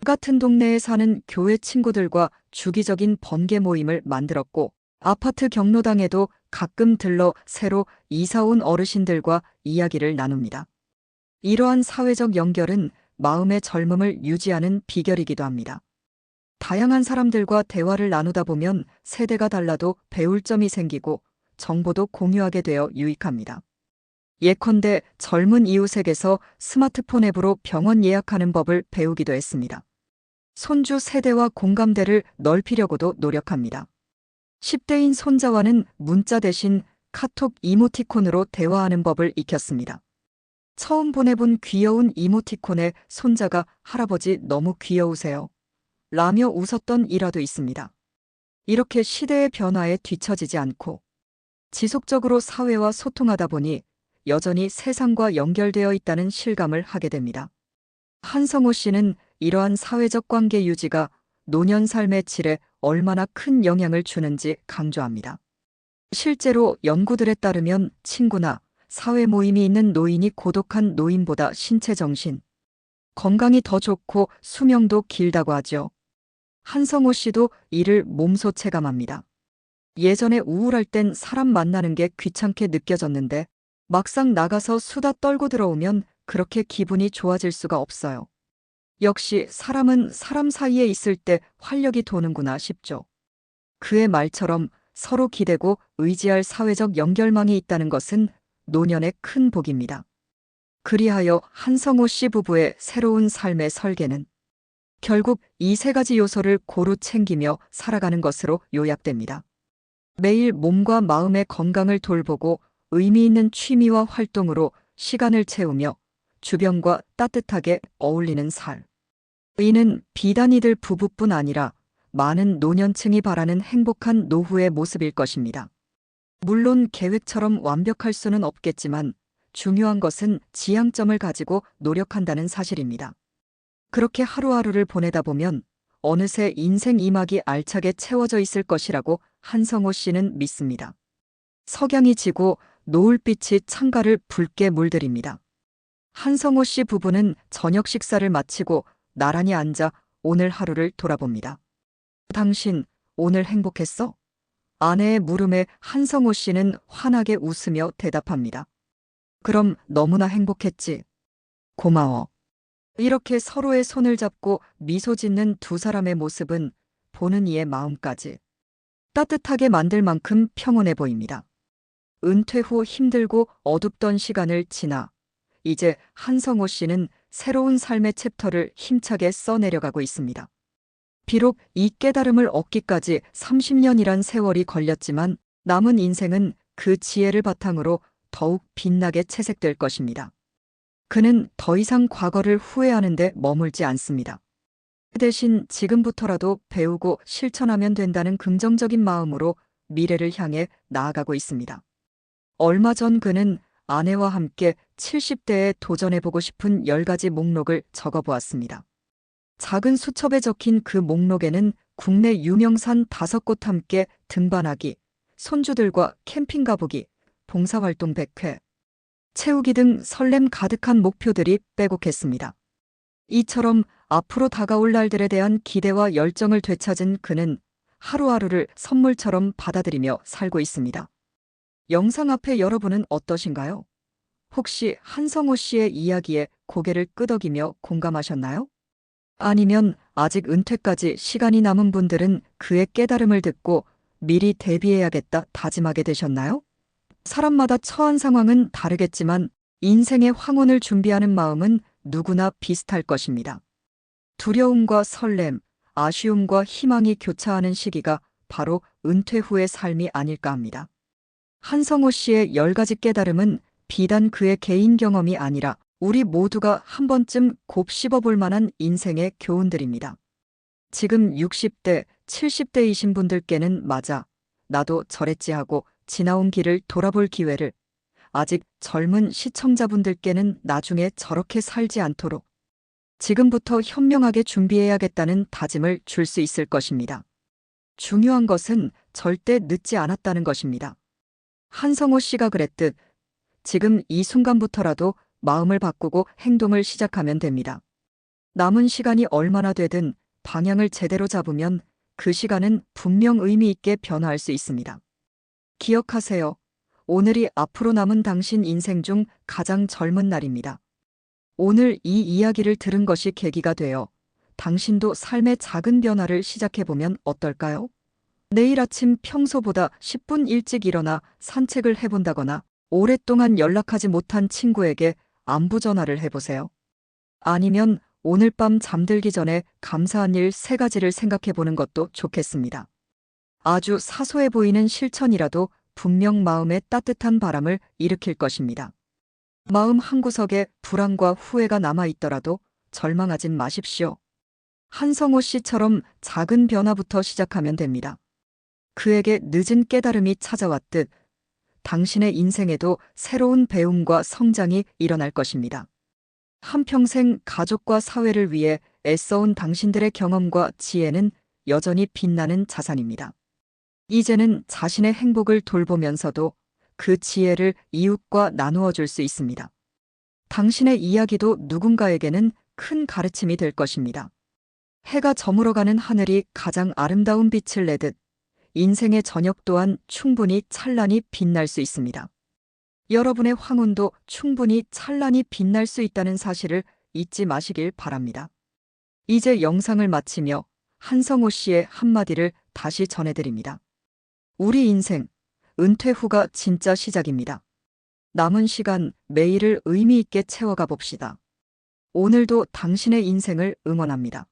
같은 동네에 사는 교회 친구들과 주기적인 번개 모임을 만들었고 아파트 경로당에도 가끔 들러 새로 이사 온 어르신들과 이야기를 나눕니다. 이러한 사회적 연결은 마음의 젊음을 유지하는 비결이기도 합니다. 다양한 사람들과 대화를 나누다 보면 세대가 달라도 배울 점이 생기고 정보도 공유하게 되어 유익합니다. 예컨대 젊은 이웃에게서 스마트폰 앱으로 병원 예약하는 법을 배우기도 했습니다. 손주 세대와 공감대를 넓히려고도 노력합니다. 10대인 손자와는 문자 대신 카톡 이모티콘으로 대화하는 법을 익혔습니다. 처음 보내본 귀여운 이모티콘에 손자가 할아버지 너무 귀여우세요 라며 웃었던 일화도 있습니다. 이렇게 시대의 변화에 뒤처지지 않고 지속적으로 사회와 소통하다 보니 여전히 세상과 연결되어 있다는 실감을 하게 됩니다. 한성호 씨는 이러한 사회적 관계 유지가 노년 삶의 질에 얼마나 큰 영향을 주는지 강조합니다. 실제로 연구들에 따르면 친구나 사회 모임이 있는 노인이 고독한 노인보다 신체 정신, 건강이 더 좋고 수명도 길다고 하죠. 한성호 씨도 이를 몸소 체감합니다. 예전에 우울할 땐 사람 만나는 게 귀찮게 느껴졌는데 막상 나가서 수다 떨고 들어오면 그렇게 기분이 좋아질 수가 없어요. 역시 사람은 사람 사이에 있을 때 활력이 도는구나 싶죠. 그의 말처럼 서로 기대고 의지할 사회적 연결망이 있다는 것은 노년의 큰 복입니다. 그리하여 한성호 씨 부부의 새로운 삶의 설계는 결국 이 세 가지 요소를 고루 챙기며 살아가는 것으로 요약됩니다. 매일 몸과 마음의 건강을 돌보고 의미 있는 취미와 활동으로 시간을 채우며 주변과 따뜻하게 어울리는 삶. 이는 비단 이들 부부뿐 아니라 많은 노년층이 바라는 행복한 노후의 모습일 것입니다. 물론 계획처럼 완벽할 수는 없겠지만 중요한 것은 지향점을 가지고 노력한다는 사실입니다. 그렇게 하루하루를 보내다 보면 어느새 인생 이막이 알차게 채워져 있을 것이라고 한성호 씨는 믿습니다. 석양이 지고 노을빛이 창가를 붉게 물들입니다. 한성호 씨 부부는 저녁 식사를 마치고 나란히 앉아 오늘 하루를 돌아봅니다. 당신 오늘 행복했어? 아내의 물음에 한성호 씨는 환하게 웃으며 대답합니다. 그럼 너무나 행복했지. 고마워. 이렇게 서로의 손을 잡고 미소 짓는 두 사람의 모습은 보는 이의 마음까지 따뜻하게 만들 만큼 평온해 보입니다. 은퇴 후 힘들고 어둡던 시간을 지나 이제 한성호 씨는 새로운 삶의 챕터를 힘차게 써내려가고 있습니다. 비록 이 깨달음을 얻기까지 30년이란 세월이 걸렸지만 남은 인생은 그 지혜를 바탕으로 더욱 빛나게 채색될 것입니다. 그는 더 이상 과거를 후회하는 데 머물지 않습니다. 대신 지금부터라도 배우고 실천하면 된다는 긍정적인 마음으로 미래를 향해 나아가고 있습니다. 얼마 전 그는 아내와 함께 70대에 도전해보고 싶은 10가지 목록을 적어보았습니다. 작은 수첩에 적힌 그 목록에는 국내 유명산 5곳 함께 등반하기, 손주들과 캠핑 가보기, 봉사활동 100회, 채우기 등 설렘 가득한 목표들이 빼곡했습니다. 이처럼 앞으로 다가올 날들에 대한 기대와 열정을 되찾은 그는 하루하루를 선물처럼 받아들이며 살고 있습니다. 영상 앞에 여러분은 어떠신가요? 혹시 한성호 씨의 이야기에 고개를 끄덕이며 공감하셨나요? 아니면 아직 은퇴까지 시간이 남은 분들은 그의 깨달음을 듣고 미리 대비해야겠다 다짐하게 되셨나요? 사람마다 처한 상황은 다르겠지만 인생의 황혼을 준비하는 마음은 누구나 비슷할 것입니다. 두려움과 설렘, 아쉬움과 희망이 교차하는 시기가 바로 은퇴 후의 삶이 아닐까 합니다. 한성호 씨의 10가지 깨달음은 비단 그의 개인 경험이 아니라 우리 모두가 한 번쯤 곱씹어 볼 만한 인생의 교훈들입니다. 지금 60대, 70대이신 분들께는 맞아, 나도 저랬지 하고 지나온 길을 돌아볼 기회를, 아직 젊은 시청자분들께는 나중에 저렇게 살지 않도록 지금부터 현명하게 준비해야겠다는 다짐을 줄 수 있을 것입니다. 중요한 것은 절대 늦지 않았다는 것입니다. 한성호 씨가 그랬듯 지금 이 순간부터라도 마음을 바꾸고 행동을 시작하면 됩니다. 남은 시간이 얼마나 되든 방향을 제대로 잡으면 그 시간은 분명 의미 있게 변화할 수 있습니다. 기억하세요. 오늘이 앞으로 남은 당신 인생 중 가장 젊은 날입니다. 오늘 이 이야기를 들은 것이 계기가 되어 당신도 삶의 작은 변화를 시작해보면 어떨까요? 내일 아침 평소보다 10분 일찍 일어나 산책을 해본다거나 오랫동안 연락하지 못한 친구에게 안부 전화를 해보세요. 아니면 오늘 밤 잠들기 전에 감사한 일 3가지를 생각해보는 것도 좋겠습니다. 아주 사소해 보이는 실천이라도 분명 마음에 따뜻한 바람을 일으킬 것입니다. 마음 한구석에 불안과 후회가 남아있더라도 절망하진 마십시오. 한성호 씨처럼 작은 변화부터 시작하면 됩니다. 그에게 늦은 깨달음이 찾아왔듯 당신의 인생에도 새로운 배움과 성장이 일어날 것입니다. 한평생 가족과 사회를 위해 애써온 당신들의 경험과 지혜는 여전히 빛나는 자산입니다. 이제는 자신의 행복을 돌보면서도 그 지혜를 이웃과 나누어 줄 수 있습니다. 당신의 이야기도 누군가에게는 큰 가르침이 될 것입니다. 해가 저물어가는 하늘이 가장 아름다운 빛을 내듯 인생의 저녁 또한 충분히 찬란히 빛날 수 있습니다. 여러분의 황혼도 충분히 찬란히 빛날 수 있다는 사실을 잊지 마시길 바랍니다. 이제 영상을 마치며 한성호 씨의 한마디를 다시 전해드립니다. 우리 인생, 은퇴 후가 진짜 시작입니다. 남은 시간 매일을 의미 있게 채워가 봅시다. 오늘도 당신의 인생을 응원합니다.